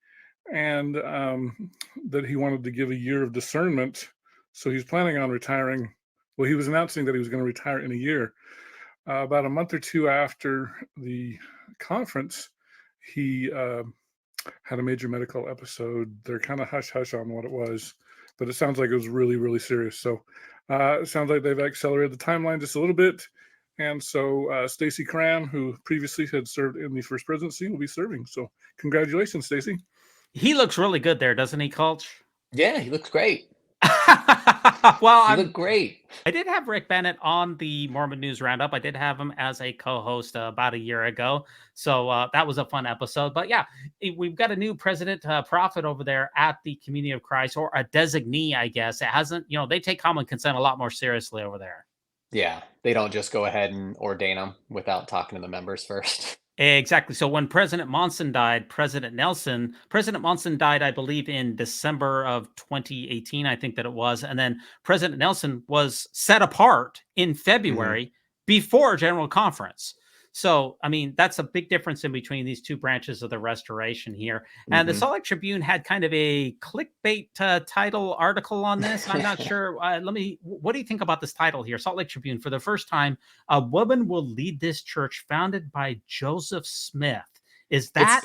and that he wanted to give a year of discernment. So he's planning on retiring. Well, he was announcing that he was going to retire in a year. About a month or two after the conference, he had a major medical episode. They're kind of hush-hush on what it was, but it sounds like it was really, really serious. So it sounds like they've accelerated the timeline just a little bit. And so Stacey Cram, who previously had served in the first presidency, will be serving. So congratulations, Stacey. He looks really good there, doesn't he, Coach? Yeah, he looks great. Well, you look great. I did have Rick Bennett on the Mormon News Roundup. I did have him as a co-host about a year ago. So that was a fun episode. But yeah, we've got a new president prophet over there at the Community of Christ, or a designee, I guess. It hasn't, they take common consent a lot more seriously over there. Yeah, they don't just go ahead and ordain them without talking to the members first. Exactly. So when President Monson died, President Monson died, I believe, in December of 2018, I think that it was. And then President Nelson was set apart in February before General Conference. So, I mean, that's a big difference in between these two branches of the restoration here. And the Salt Lake Tribune had kind of a clickbait title article on this. I'm not sure. What do you think about this title here? Salt Lake Tribune, for the first time, a woman will lead this church founded by Joseph Smith. Is that?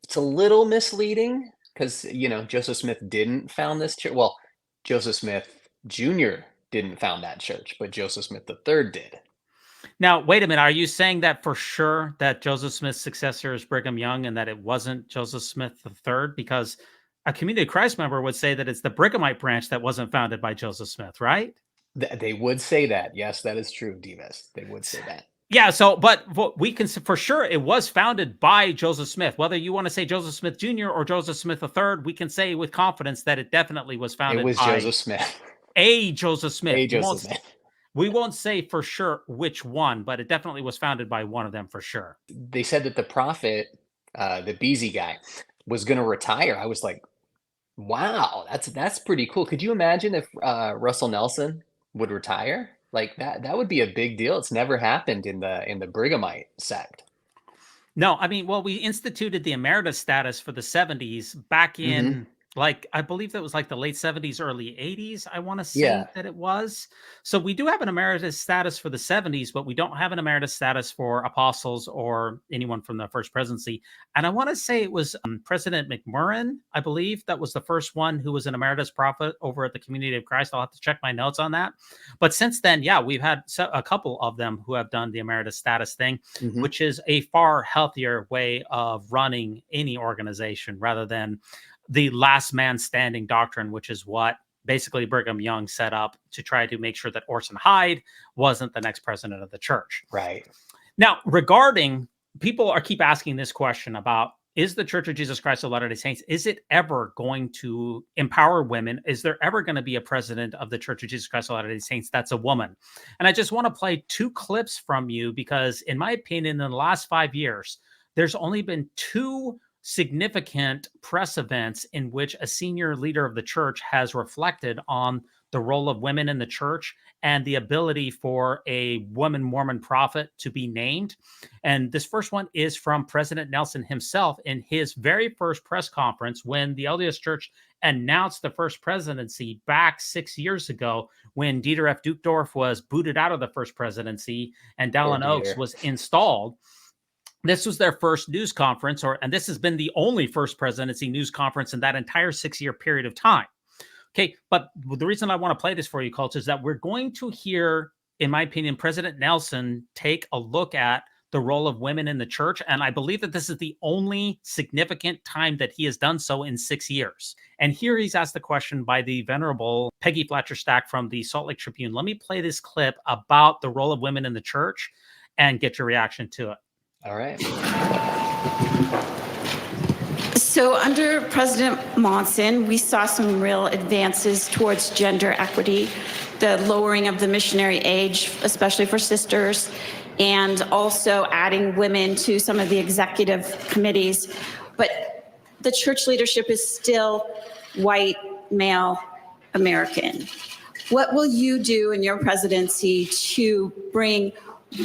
It's a little misleading because, Joseph Smith didn't found this church. Well, Joseph Smith Jr. didn't found that church, but Joseph Smith III did. Now, wait a minute. Are you saying that for sure that Joseph Smith's successor is Brigham Young and that it wasn't Joseph Smith III? Because a Community of Christ member would say that it's the Brighamite branch that wasn't founded by Joseph Smith, right? They would say that. Yes, that is true, Divas. They would say that. Yeah, so, but we can, for sure, it was founded by Joseph Smith. Whether you want to say Joseph Smith Jr. or Joseph Smith III, we can say with confidence that it definitely was founded by Joseph Smith. Joseph Smith. We won't say for sure which one, but it definitely was founded by one of them for sure. They said that the prophet, the Beezy guy, was going to retire. I was like, wow, that's pretty cool. Could you imagine if Russell Nelson would retire? Like that would be a big deal. It's never happened in the Brighamite sect. No, I mean, well, we instituted the emeritus status for the 70s back in I believe that was like the late 70s, early 80s. I want to say that it was. So we do have an emeritus status for the 70s, but we don't have an emeritus status for apostles or anyone from the first presidency. And I want to say it was President McMurrin, I believe, that was the first one who was an emeritus prophet over at the Community of Christ. I'll have to check my notes on that. But since then, yeah, we've had a couple of them who have done the emeritus status thing, which is a far healthier way of running any organization rather than the last man standing doctrine, which is what basically Brigham Young set up to try to make sure that Orson Hyde wasn't the next president of the church. Right. Now, regarding, people keep asking this question about, is the Church of Jesus Christ of Latter-day Saints, is it ever going to empower women? Is there ever going to be a president of the Church of Jesus Christ of Latter-day Saints that's a woman? And I just want to play two clips from you because, in my opinion, in the last 5 years, there's only been two significant press events in which a senior leader of the church has reflected on the role of women in the church and the ability for a woman Mormon prophet to be named. And this first one is from President Nelson himself in his very first press conference when the LDS Church announced the first presidency back 6 years ago, when Dieter F. Duchdorf was booted out of the first presidency and Dallin Oaks was installed. This was their first news conference, and this has been the only first presidency news conference in that entire 6-year period of time. Okay, but the reason I want to play this for you, Cults, is that we're going to hear, in my opinion, President Nelson take a look at the role of women in the church. And I believe that this is the only significant time that he has done so in 6 years. And here he's asked the question by the venerable Peggy Fletcher Stack from the Salt Lake Tribune. Let me play this clip about the role of women in the church and get your reaction to it. All right. So under President Monson, we saw some real advances towards gender equity, the lowering of the missionary age, especially for sisters, and also adding women to some of the executive committees. But the church leadership is still white, male, American. What will you do in your presidency to bring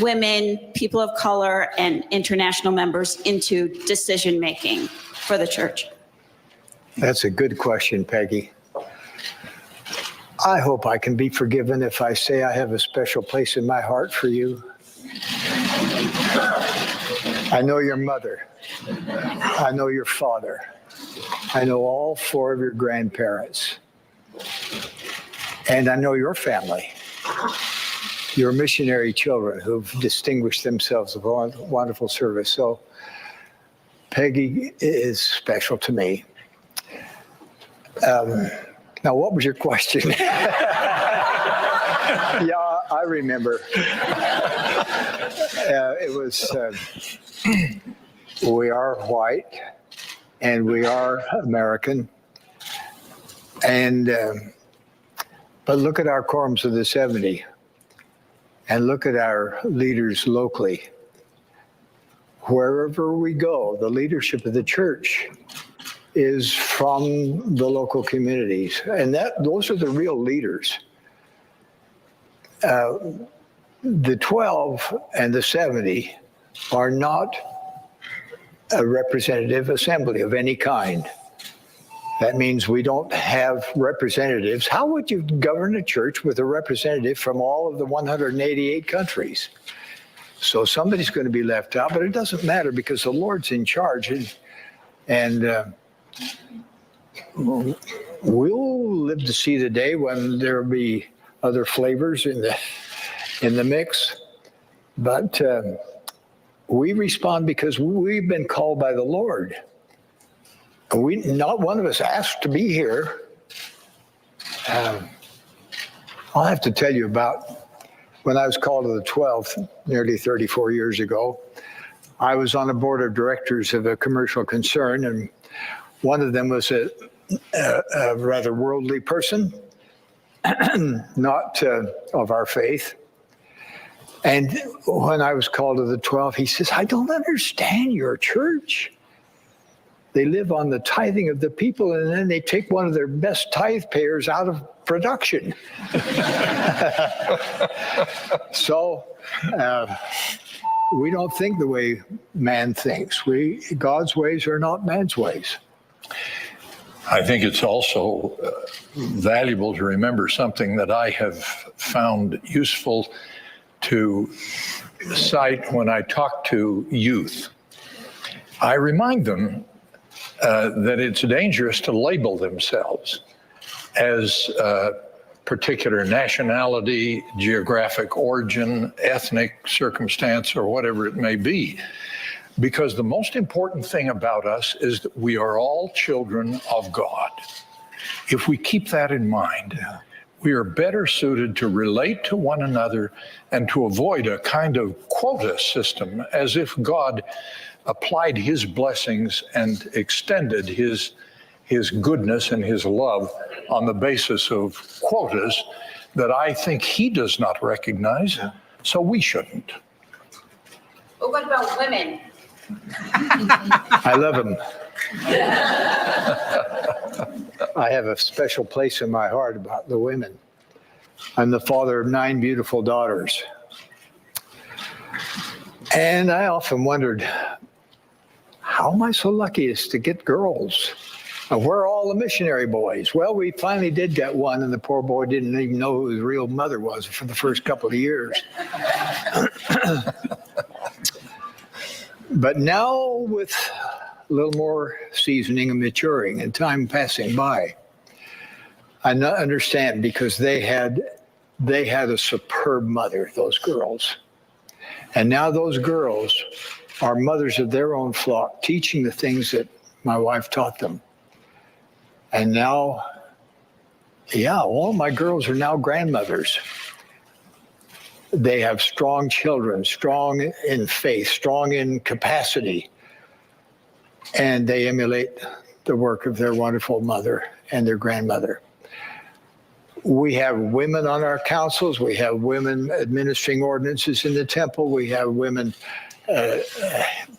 women, people of color, and international members into decision-making for the church? That's a good question, Peggy. I hope I can be forgiven if I say I have a special place in my heart for you. I know your mother. I know your father. I know all 4 of your grandparents. And I know your family, your missionary children who've distinguished themselves with wonderful service. So Peggy is special to me. Now, what was your question? Yeah, I remember. It was, we are white and we are American. And, but look at our quorums of the 70 and look at our leaders locally. Wherever we go, the leadership of the church is from the local communities. And those are the real leaders. The 12 and the 70 are not a representative assembly of any kind. That means we don't have representatives. How would you govern a church with a representative from all of the 188 countries? So somebody's going to be left out, but it doesn't matter because the Lord's in charge. And we'll live to see the day when there will be other flavors in the mix. But we respond because we've been called by the Lord. Not one of us asked to be here. I'll have to tell you about when I was called to the 12th, nearly 34 years ago. I was on the board of directors of a commercial concern, and one of them was a rather worldly person, not of our faith. And when I was called to the 12, he says, I don't understand your church. They live on the tithing of the people, and then they take one of their best tithe payers out of production. So we don't think the way man thinks. God's ways are not man's ways. I think it's also valuable to remember something that I have found useful to cite when I talk to youth. I remind them that it's dangerous to label themselves as particular nationality, geographic origin, ethnic circumstance, or whatever it may be. Because the most important thing about us is that we are all children of God. If we keep that in mind, we are better suited to relate to one another and to avoid a kind of quota system, as if God applied his blessings and extended his goodness and his love on the basis of quotas that I think he does not recognize, so we shouldn't. But what about women? I love them. I have a special place in my heart about the women. I'm the father of 9 beautiful daughters. And I often wondered, how am I so lucky as to get girls? Where are all the missionary boys? Well, we finally did get one, and the poor boy didn't even know who his real mother was for the first couple of years. But now, with a little more seasoning and maturing and time passing by, I understand, because they had a superb mother, those girls. And now those girls are mothers of their own flock, teaching the things that my wife taught them. And now, all my girls are now grandmothers. They have strong children, strong in faith, strong in capacity. And they emulate the work of their wonderful mother and their grandmother. We have women on our councils. We have women administering ordinances in the temple. We have women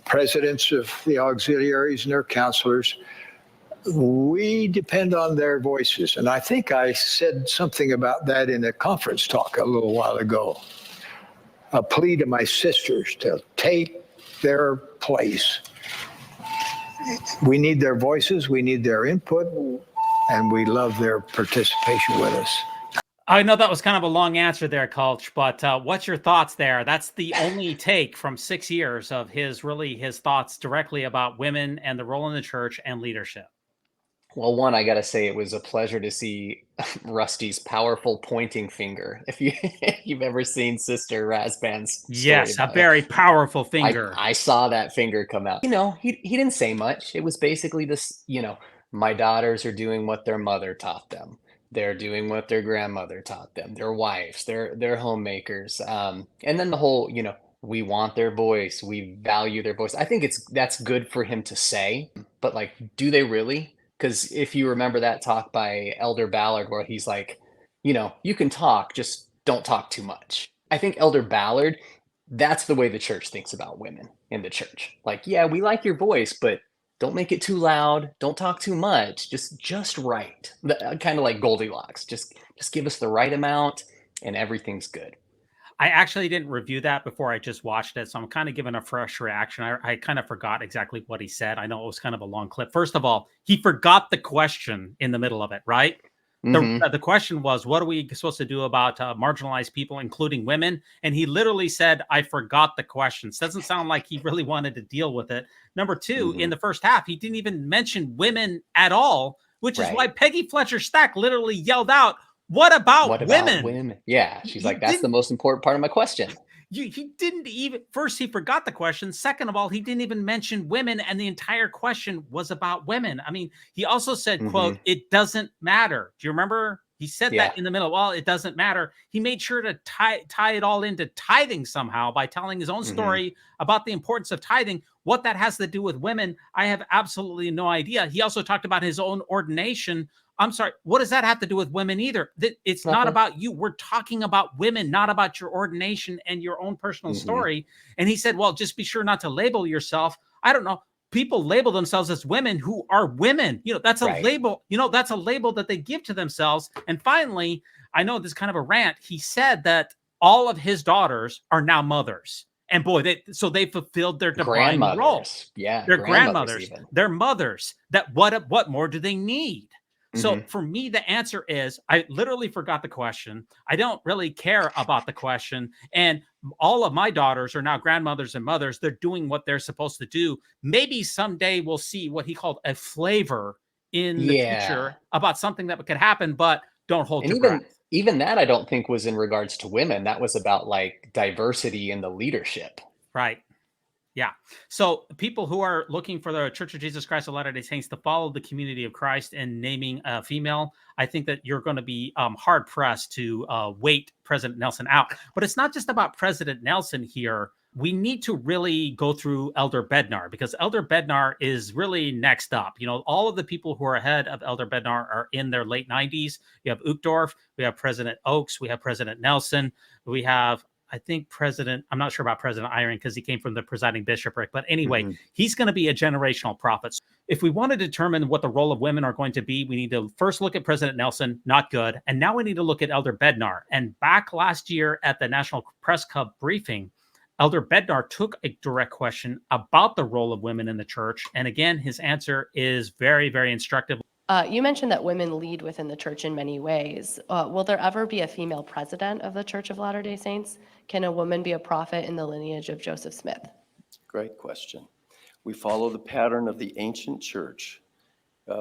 presidents of the auxiliaries and their counselors. We depend on their voices. And I think I said something about that in a conference talk a little while ago. A plea to my sisters to take their place. We need their voices, we need their input, and we love their participation with us. I know that was kind of a long answer there, Coach, but what's your thoughts there? That's the only take from 6 years of his thoughts directly about women and the role in the church and leadership. Well, one, I got to say, it was a pleasure to see Rusty's powerful pointing finger. If you've ever seen Sister Razban's story, yes, a very powerful finger. I saw that finger come out. He didn't say much. It was basically this, my daughters are doing what their mother taught them. They're doing what their grandmother taught them. They're wives. They're homemakers. And then the whole, we want their voice. We value their voice. I think that's good for him to say, but do they really? Because if you remember that talk by Elder Ballard, where he's like, you can talk, just don't talk too much. I think Elder Ballard, that's the way the church thinks about women in the church. We like your voice, but don't make it too loud. Don't talk too much. Just right. Kind of like Goldilocks. Just give us the right amount and everything's good. I actually didn't review that before I just watched it, so I'm kind of giving a fresh reaction. I kind of forgot exactly what he said. I know it was kind of a long clip. First of all, he forgot the question in the middle of it, right? Mm-hmm. The question was, what are we supposed to do about marginalized people, including women? And he literally said, I forgot the questions. Doesn't sound like he really wanted to deal with it. Number two, in the first half, he didn't even mention women at all, which is why Peggy Fletcher Stack literally yelled out, What about women? Yeah, she's like, that's the most important part of my question. He didn't even, first, he forgot the question. Second of all, he didn't even mention women, and the entire question was about women. I mean, he also said, quote, it doesn't matter. Do you remember? He said that in the middle. Well, it doesn't matter. He made sure to tie it all into tithing somehow by telling his own story about the importance of tithing. What that has to do with women, I have absolutely no idea. He also talked about his own ordination. I'm sorry, what does that have to do with women either? It's not about you. We're talking about women, not about your ordination and your own personal story. And he said, well, just be sure not to label yourself. I don't know. People label themselves as women who are women. That's a label. That's a label that they give to themselves. And finally, I know this is kind of a rant. He said that all of his daughters are now mothers. And boy, they fulfilled their divine role. Yeah, they're grandmothers. They're mothers. That what more do they need? So for me, the answer is I literally forgot the question. I don't really care about the question. And all of my daughters are now grandmothers and mothers. They're doing what they're supposed to do. Maybe someday we'll see what he called a flavor in the future about something that could happen, but don't hold your breath. Even that, I don't think was in regards to women. That was about diversity in the leadership. Right. Yeah. So people who are looking for the Church of Jesus Christ of Latter-day Saints to follow the community of Christ and naming a female, I think that you're going to be hard pressed to wait President Nelson out. But it's not just about President Nelson here. We need to really go through Elder Bednar, because Elder Bednar is really next up. All of the people who are ahead of Elder Bednar are in their late 90s. We have Uchtdorf, we have President Oaks, we have President Nelson, we have I think I'm not sure about President Eyring because he came from the presiding bishopric, but anyway, he's going to be a generational prophet. If we want to determine what the role of women are going to be, we need to first look at President Nelson, not good. And now we need to look at Elder Bednar. And back last year at the National Press Club briefing, Elder Bednar took a direct question about the role of women in the church. And again, his answer is very, very instructive. You mentioned that women lead within the church in many ways. Will there ever be a female president of the Church of Latter-day Saints? Can a woman be a prophet in the lineage of Joseph Smith? Great question. We follow the pattern of the ancient church.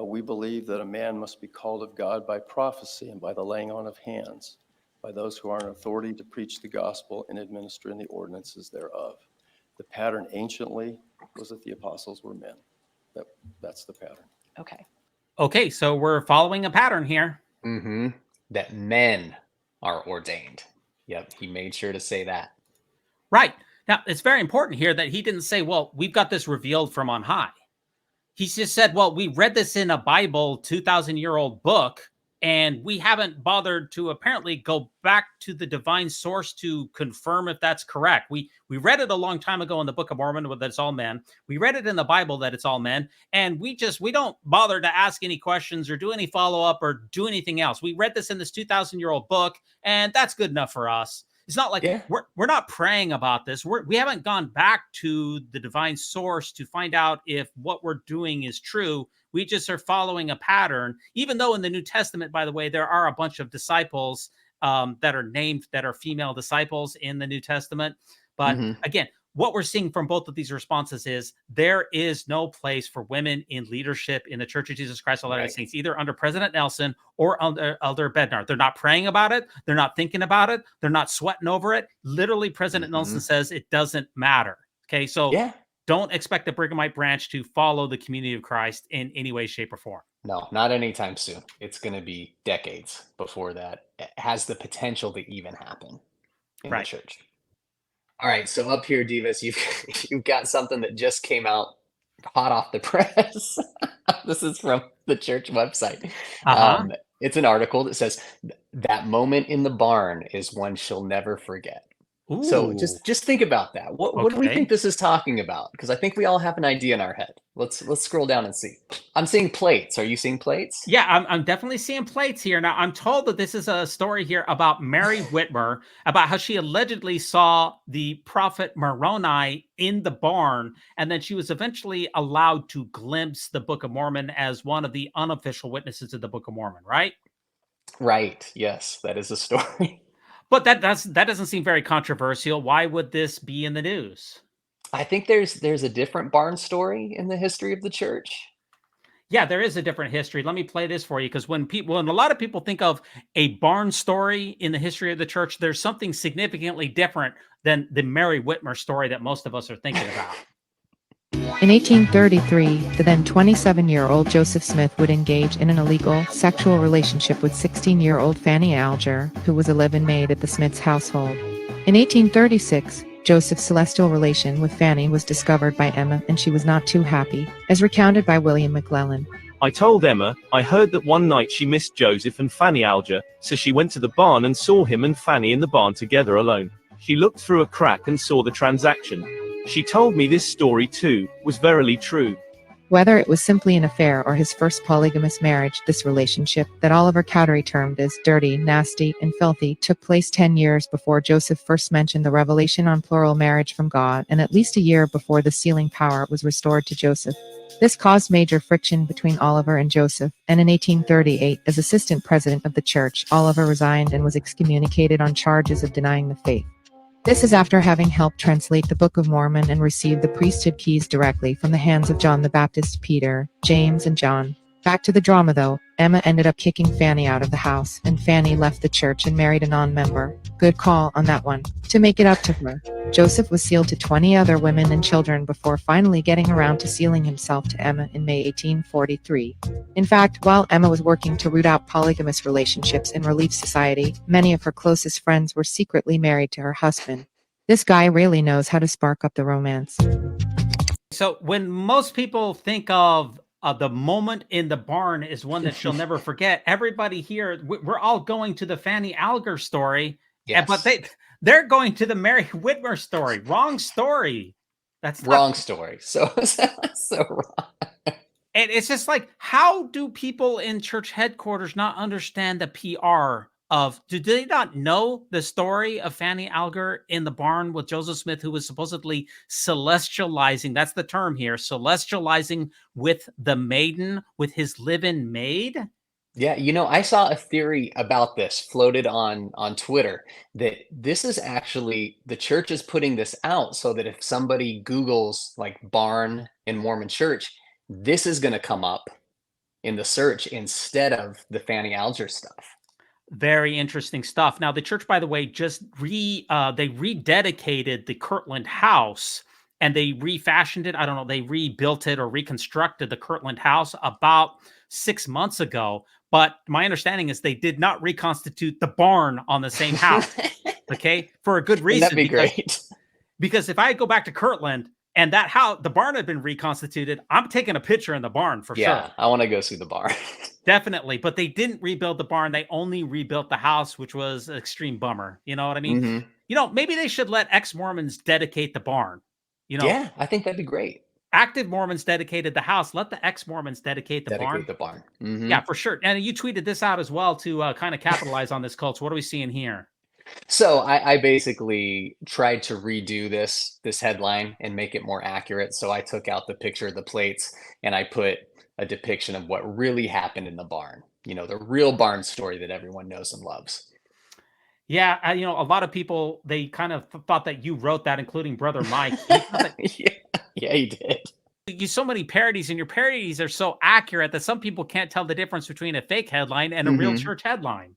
We believe that a man must be called of God by prophecy and by the laying on of hands, by those who are in authority to preach the gospel and administer in the ordinances thereof. The pattern anciently was that the apostles were men. That's the pattern. Okay. Okay, so we're following a pattern here. That men are ordained. Yep, he made sure to say that. Right. Now, it's very important here that he didn't say, well, we've got this revealed from on high. He just said, well, we read this in a Bible, 2,000-year-old book, and we haven't bothered to apparently go back to the divine source to confirm if that's correct. We read it a long time ago in the Book of Mormon that it's all men. We read it in the Bible that it's all men. And we don't bother to ask any questions or do any follow-up or do anything else. We read this in this 2,000-year-old book, and that's good enough for us. It's not like we're not praying about this. We haven't gone back to the divine source to find out if what we're doing is true. We just are following a pattern, even though in the New Testament, by the way, there are a bunch of disciples that are named that are female disciples in the New Testament. But again, what we're seeing from both of these responses is there is no place for women in leadership in the Church of Jesus Christ of Latter-day Saints, either under President Nelson or under Elder Bednar. They're not praying about it. They're not thinking about it. They're not sweating over it. Literally, President Nelson says it doesn't matter. Okay, so don't expect the Brighamite branch to follow the community of Christ in any way, shape, or form. No, not anytime soon. It's going to be decades before that has the potential to even happen in the church. All right, so up here, Divas, you've got something that just came out hot off the press. This is from the church website. It's an article that says, that moment in the barn is one she'll never forget. Ooh. So just think about that. What do we think this is talking about? Because I think we all have an idea in our head. Let's scroll down and see. I'm seeing plates. Are you seeing plates? Yeah, I'm definitely seeing plates here. Now, I'm told that this is a story here about Mary Whitmer, about how she allegedly saw the prophet Moroni in the barn, and then she was eventually allowed to glimpse the Book of Mormon as one of the unofficial witnesses of the Book of Mormon, right? Right. Yes, that is a story. But that doesn't seem very controversial. Why would this be in the news? I think there's a different barn story in the history of the church. Yeah, there is a different history. Let me play this for you, because when a lot of people think of a barn story in the history of the church, there's something significantly different than the Mary Whitmer story that most of us are thinking about. In 1833, the then 27-year-old Joseph Smith would engage in an illegal sexual relationship with 16-year-old Fanny Alger, who was a live-in maid at the Smiths' household. In 1836, Joseph's celestial relation with Fanny was discovered by Emma, and she was not too happy, as recounted by William McLellan. I told Emma I heard that one night she missed Joseph and Fanny Alger, so she went to the barn and saw him and Fanny in the barn together alone. She looked through a crack and saw the transaction. She told me this story too was verily true. Whether it was simply an affair or his first polygamous marriage, this relationship, that Oliver Cowdery termed as dirty, nasty, and filthy, took place 10 years before Joseph first mentioned the revelation on plural marriage from God, and at least a year before the sealing power was restored to Joseph. This caused major friction between Oliver and Joseph, and in 1838, as assistant president of the church, Oliver resigned and was excommunicated on charges of denying the faith. This is after having helped translate the Book of Mormon and received the priesthood keys directly from the hands of John the Baptist, Peter, James, and John. Back to the drama though, Emma ended up kicking Fanny out of the house, and Fanny left the church and married a non-member. Good call on that one. To make it up to her, Joseph was sealed to 20 other women and children before finally getting around to sealing himself to Emma in May 1843. In fact, while Emma was working to root out polygamous relationships in Relief Society, many of her closest friends were secretly married to her husband. This guy really knows how to spark up the romance. So when most people think of the moment in the barn is one that she'll never forget, everybody here, we're all going to the Fanny Alger story. Yes. But they're going to the Mary Whitmer story. Wrong story. That's wrong story. So wrong. And it's just like, how do people in church headquarters not understand the PR of, do they not know the story of Fanny Alger in the barn with Joseph Smith, who was supposedly celestializing, that's the term here, celestializing with the maiden, with his live-in maid? Yeah, I saw a theory about this floated on Twitter, that this is actually, the church is putting this out so that if somebody Googles like barn in Mormon church, this is going to come up in the search instead of the Fanny Alger stuff. Very interesting stuff. Now, the church, by the way, just they rededicated the Kirtland house, and they refashioned it. I don't know, they rebuilt it or reconstructed the Kirtland house about 6 months ago. But my understanding is they did not reconstitute the barn on the same house. Okay, for a good reason. That'd be great. Because if I go back to Kirtland and that house, the barn had been reconstituted, I'm taking a picture in the barn for sure. Yeah, I want to go see the barn. Definitely. But they didn't rebuild the barn. They only rebuilt the house, which was an extreme bummer. You know what I mean? Mm-hmm. Maybe they should let ex-Mormons dedicate the barn. Yeah, I think that'd be great. Active Mormons dedicated the house. Let the ex-Mormons dedicate the barn. Mm-hmm. Yeah, for sure. And you tweeted this out as well to kind of capitalize on this cult. So what are we seeing here? So I basically tried to redo this headline and make it more accurate. So I took out the picture of the plates and I put a depiction of what really happened in the barn. The real barn story that everyone knows and loves. Yeah, a lot of people, they kind of thought that you wrote that, including Brother Mike. Yeah, he did. You use so many parodies, and your parodies are so accurate that some people can't tell the difference between a fake headline and a real church headline.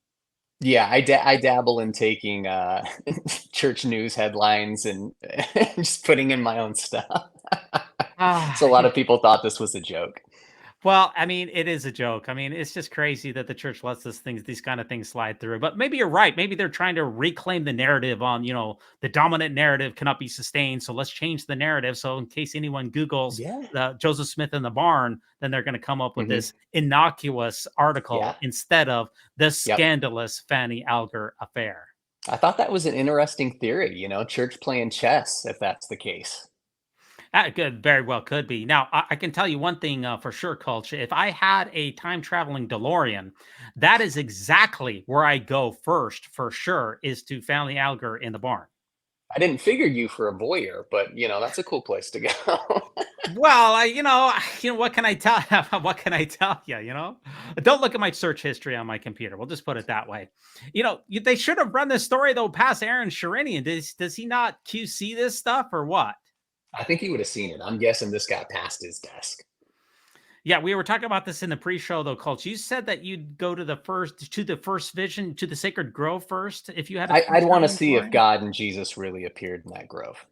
Yeah, I dabble in taking church news headlines and just putting in my own stuff. So a lot of people thought this was a joke. Well, I mean, it is a joke. I mean, it's just crazy that the church lets these kind of things slide through. But maybe you're right. Maybe they're trying to reclaim the narrative on, the dominant narrative cannot be sustained. So let's change the narrative. So in case anyone Googles Joseph Smith in the barn, then they're going to come up with this innocuous article instead of the scandalous Fanny Alger affair. I thought that was an interesting theory, church playing chess, if that's the case. Good, very well could be. Now, I can tell you one thing for sure, Culture. If I had a time-traveling DeLorean, that is exactly where I go first, for sure, is to Fanny Alger in the barn. I didn't figure you for a voyeur, but, that's a cool place to go. Well, what can I tell? What can I tell you? Don't look at my search history on my computer. We'll just put it that way. They should have run this story, though, past Aaron Sharinian. Does he not QC this stuff or what? I think he would have seen it. I'm guessing this got past his desk. Yeah, we were talking about this in the pre-show, though, Coach. You said that you'd go to the first vision, to the sacred grove first, if you had. I'd want to see if God and Jesus really appeared in that grove.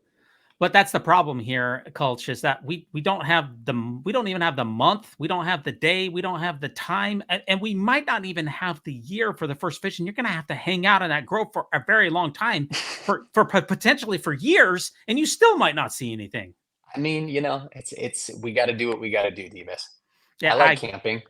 But that's the problem here, Culture, is that we don't even have the month, we don't have the day, we don't have the time, and we might not even have the year for the first vision. You're going to have to hang out in that grove for a very long time, for potentially for years, and you still might not see anything. I mean, it's we got to do what we got to do, Davis. Yeah, I like camping.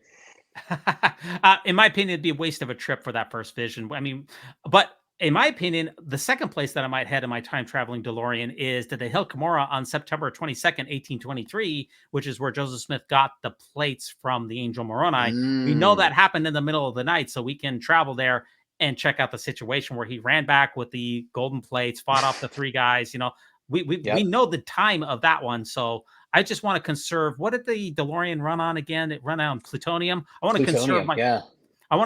In my opinion, it'd be a waste of a trip for that first vision. I mean, but in my opinion, the second place that I might head in my time-traveling DeLorean is to the Hill Cumorah on September 22nd, 1823, which is where Joseph Smith got the plates from the Angel Moroni. We know that happened in the middle of the night, so we can travel there and check out the situation where he ran back with the golden plates, fought off the three guys. We know the time of that one, so I just want to conserve. What did the DeLorean run on again? It run on plutonium. I want to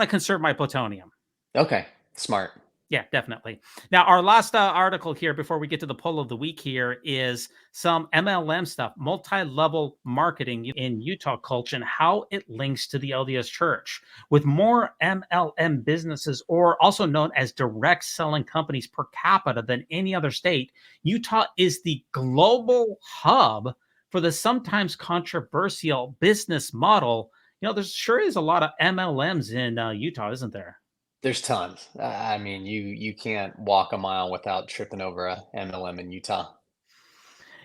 conserve my plutonium. Okay, smart. Yeah, definitely. Now, our last article here before we get to the poll of the week here is some MLM stuff, multi-level marketing in Utah culture and how it links to the LDS Church. With more MLM businesses, or also known as direct selling companies per capita than any other state, Utah is the global hub for the sometimes controversial business model. There sure is a lot of MLMs in Utah, isn't there? There's tons. I mean, you can't walk a mile without tripping over a MLM in Utah.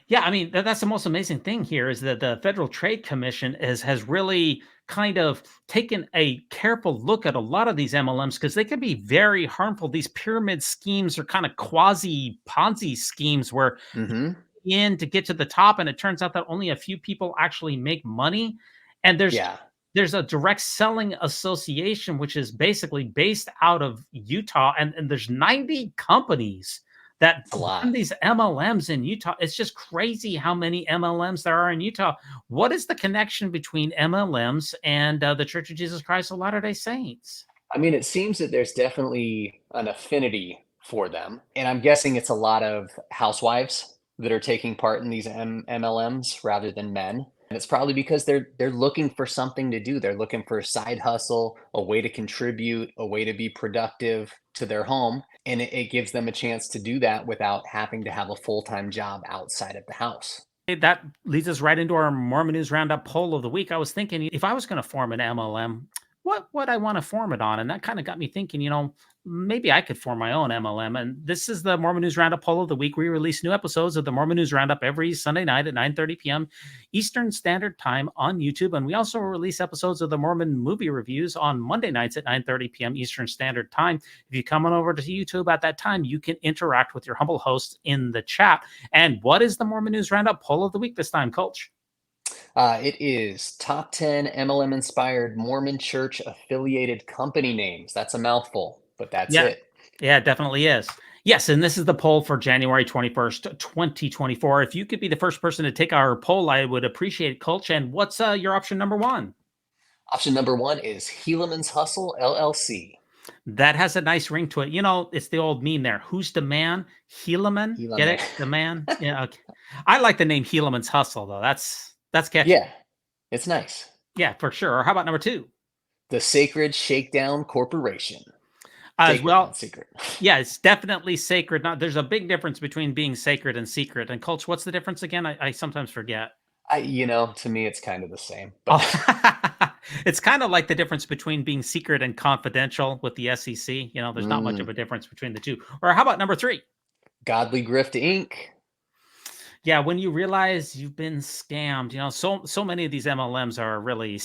Yeah, I mean, that's the most amazing thing here is that the Federal Trade Commission has really kind of taken a careful look at a lot of these MLMs because they can be very harmful. These pyramid schemes are kind of quasi Ponzi schemes where Mm-hmm. in to get to the top, and it turns out that only a few people actually make money. And Yeah. there's a direct selling association, which is basically based out of Utah, and there's 90 companies that A run lot. these MLMs in Utah. It's just crazy how many MLMs there are in Utah. What is the connection between MLMs and the Church of Jesus Christ of Latter-day Saints? I mean, it seems that there's definitely an affinity for them. And I'm guessing it's a lot of housewives that are taking part in these MLMs rather than men. And it's probably because they're looking for something to do. They're looking for a side hustle, a way to contribute, a way to be productive to their home. And it gives them a chance to do that without having to have a full-time job outside of the house. That leads us right into our Mormon News Roundup poll of the week. I was thinking if I was going to form an MLM, what would I want to form it on? And that kind of got me thinking, maybe I could form my own MLM. And this is the Mormon News Roundup poll of the week. We release new episodes of the Mormon News Roundup every Sunday night at 9:30 p.m. Eastern Standard Time on YouTube. And we also release episodes of the Mormon movie reviews on Monday nights at 9:30 p.m. Eastern Standard Time. If you come on over to YouTube at that time, you can interact with your humble host in the chat. And what is the Mormon News Roundup poll of the week this time, Coach? It is top 10 MLM inspired Mormon church affiliated company names. That's a mouthful, but that's it. Yeah, it definitely is. Yes, and this is the poll for January 21st, 2024. If you could be the first person to take our poll, I would appreciate it, Coach. And what's your option number one? Option number one is Helaman's Hustle, LLC. That has a nice ring to it. It's the old meme there. Who's the man? Helaman? Get it? The man? Yeah, okay. I like the name Helaman's Hustle, though. That's catchy. Yeah, it's nice. Yeah, for sure. Or how about number two? The Sacred Shakedown Corporation. As Sacred, well, not secret. Yeah, it's definitely sacred. There's a big difference between being sacred and secret. And Coach, what's the difference again? I sometimes forget. To me, it's kind of the same. But It's kind of like the difference between being secret and confidential with the SEC. There's not much of a difference between the two. Or how about number three? Godly Grift Inc. Yeah, when you realize you've been scammed, so many of these MLMs are really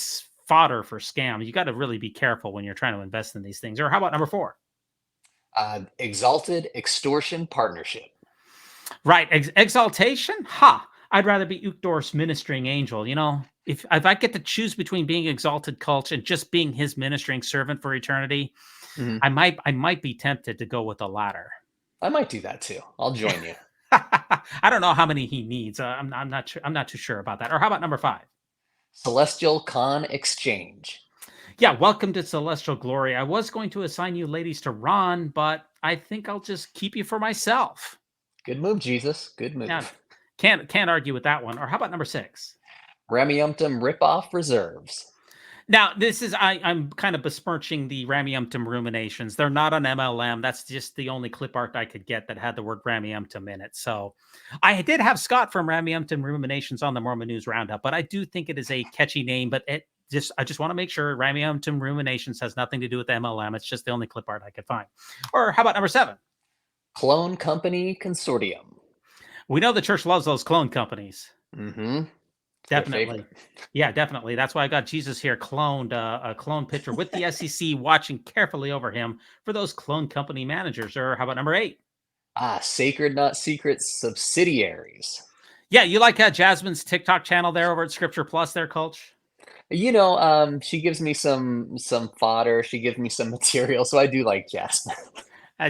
fodder for scam. You got to really be careful when you're trying to invest in these things. Or how about number four? Exalted Extortion Partnership. Right. Exaltation? Ha! I'd rather be Uchtdorf's ministering angel. If I get to choose between being exalted cult and just being his ministering servant for eternity, I might be tempted to go with the latter. I might do that too. I'll join you. I don't know how many he needs. I'm not sure. I'm not too sure about that. Or how about number five? Celestial Con Exchange. Yeah, welcome to Celestial Glory. I was going to assign you ladies to Ron, but I think I'll just keep you for myself. Good move, Jesus. Good move. Yeah, can't argue with that one. Or how about number six? Rameumptom Ripoff Reserves. Now, this is, I'm kind of besmirching the Rameumptom ruminations. They're not an MLM. That's just the only clip art I could get that had the word Rameumptom in it. So I did have Scott from Rameumptom Ruminations on the Mormon News Roundup, but I do think it is a catchy name. But I just want to make sure Rameumptom Ruminations has nothing to do with MLM. It's just the only clip art I could find. Or how about number seven? Clone Company Consortium. We know the church loves those clone companies. Mm-hmm. Definitely. Yeah, definitely. That's why I got Jesus here cloned, a clone picture with the SEC watching carefully over him for those clone company managers. Or how about number eight? Sacred Not Secret Subsidiaries. Yeah, you like Jasmine's TikTok channel there over at Scripture Plus there, Coach? She gives me some fodder. She gives me some material. So I do like Jasmine.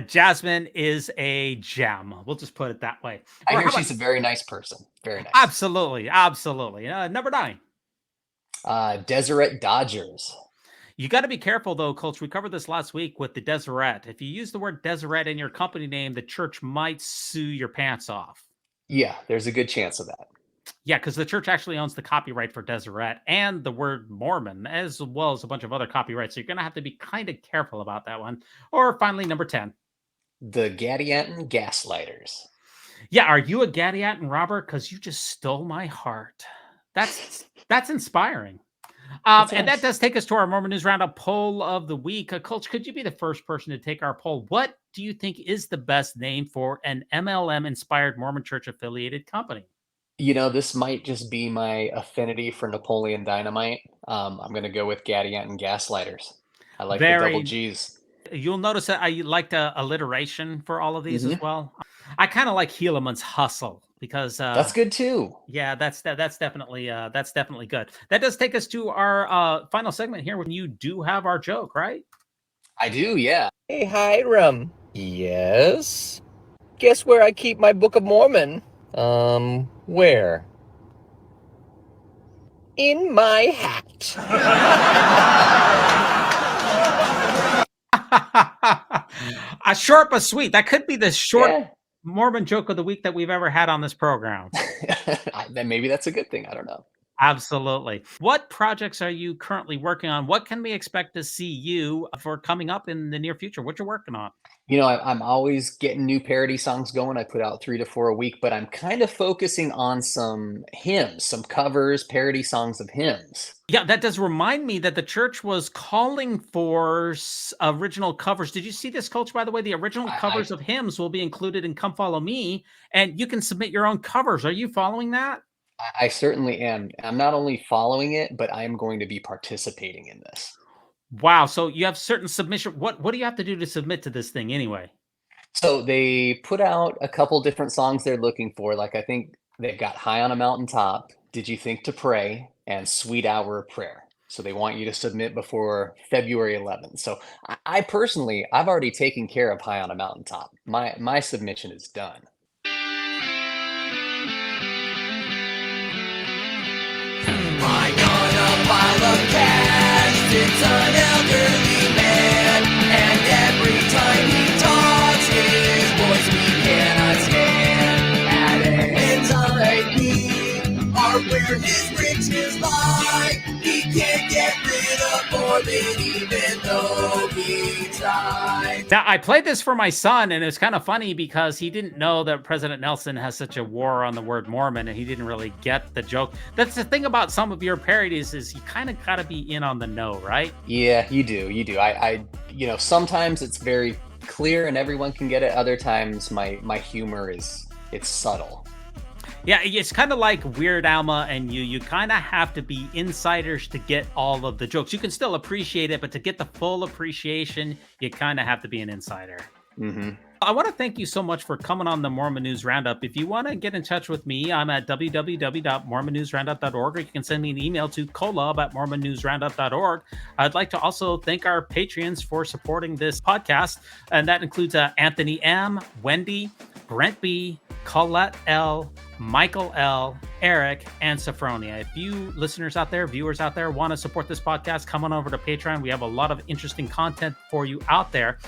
Jasmine is a gem. We'll just put it that way. I hear she's a very nice person. Very nice. Absolutely. Absolutely. Number nine. Deseret Dodgers. You got to be careful, though, Coach. We covered this last week with the Deseret. If you use the word Deseret in your company name, the church might sue your pants off. Yeah, there's a good chance of that. Yeah, because the church actually owns the copyright for Deseret and the word Mormon, as well as a bunch of other copyrights. So you're going to have to be kind of careful about that one. Or finally, number 10. The Gadianton Gaslighters. Yeah, are you a Gadianton robber? Because you just stole my heart. That's inspiring. And that does take us to our Mormon News Roundup poll of the week. Coach, could you be the first person to take our poll? What do you think is the best name for an MLM-inspired Mormon church-affiliated company? This might just be my affinity for Napoleon Dynamite. I'm going to go with Gadiant and Gaslighters. I like the double G's. You'll notice that I like the alliteration for all of these as well. I kind of like Helaman's Hustle because that's good too. Yeah, that's definitely good. That does take us to our final segment here when you do have our joke, right? I do, yeah. Hey, Hiram. Yes? Guess where I keep my Book of Mormon? Where? In my hat. A short but sweet. That could be the short Mormon joke of the week that we've ever had on this program. Then maybe that's a good thing. I don't know. Absolutely. What projects are you currently working on? What can we expect to see you for coming up in the near future? What you're working on? I'm always getting new parody songs going. I put out 3 to 4 a week, but I'm kind of focusing on some hymns, some covers, parody songs of hymns. Yeah, that does remind me that the church was calling for original covers. Did you see this, Coach, by the way? The original covers of hymns will be included in Come Follow Me, and you can submit your own covers. Are you following that? I certainly am. I'm not only following it, but I am going to be participating in this. Wow. So you have certain submission. What do you have to do to submit to this thing anyway? So they put out a couple different songs they're looking for. Like I think they've got High on a Mountaintop, Did You Think to Pray, and Sweet Hour of Prayer. So they want you to submit before February 11th. So I personally, I've already taken care of High on a Mountaintop. My submission is done. I got a pile of cash, it's an elderly man, and every time he talks, his voice we cannot stand. And anxiety are where his riches lie. He can't get rid of Mormon even though he tried. Now, I played this for my son, and it's kind of funny because he didn't know that President Nelson has such a war on the word Mormon, and he didn't really get the joke. That's the thing about some of your parodies is you kind of got to be in on the know, right? Yeah, you do. I sometimes it's very clear and everyone can get it. Other times my humor it's subtle. Yeah, it's kind of like Weird Alma and you kind of have to be insiders to get all of the jokes. You can still appreciate it, but to get the full appreciation, you kind of have to be an insider. Mm-hmm. I want to thank you so much for coming on the Mormon News Roundup. If you want to get in touch with me, I'm at www.mormonnewsroundup.org, or you can send me an email to kolob@mormonnewsroundup.org. I'd like to also thank our Patreons for supporting this podcast, and that includes Anthony M., Wendy, Brent B., Colette L., Michael L., Eric, and Sophronia. If you listeners out there, viewers out there, want to support this podcast, come on over to Patreon. We have a lot of interesting content for you out there.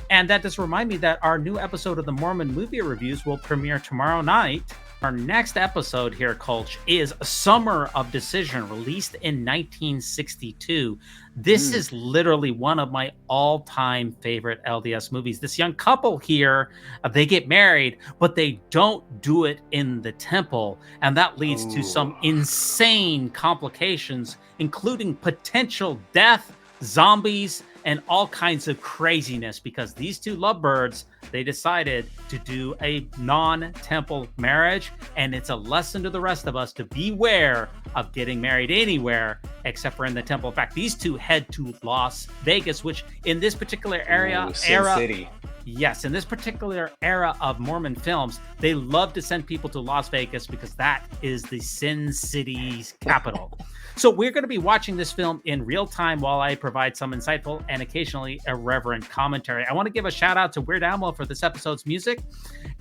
And that does remind me that our new episode of the Mormon Movie Reviews will premiere tomorrow night. Our next episode here, Colch, is Summer of Decision, released in 1962. This is literally one of my all-time favorite LDS movies. This young couple here, they get married, but they don't do it in the temple. And that leads to some insane complications, including potential death, zombies, and all kinds of craziness, because these two lovebirds, they decided to do a non-temple marriage, and it's a lesson to the rest of us to beware of getting married anywhere except for in the temple. In fact, these two head to Las Vegas, which in this particular era, City. Yes, in this particular era of Mormon films, they love to send people to Las Vegas because that is the Sin City's capital. So we're going to be watching this film in real time while I provide some insightful and occasionally irreverent commentary. I want to give a shout out to Weird Alma for this episode's music.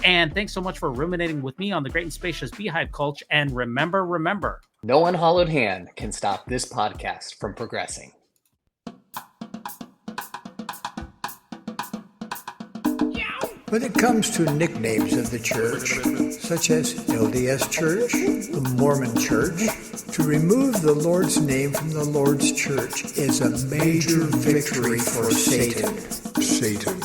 And thanks so much for ruminating with me on the Great and Spacious Beehive Culture. And remember, no unhallowed hand can stop this podcast from progressing. When it comes to nicknames of the church, such as LDS Church, the Mormon Church, to remove the Lord's name from the Lord's church is a major victory for Satan. Satan.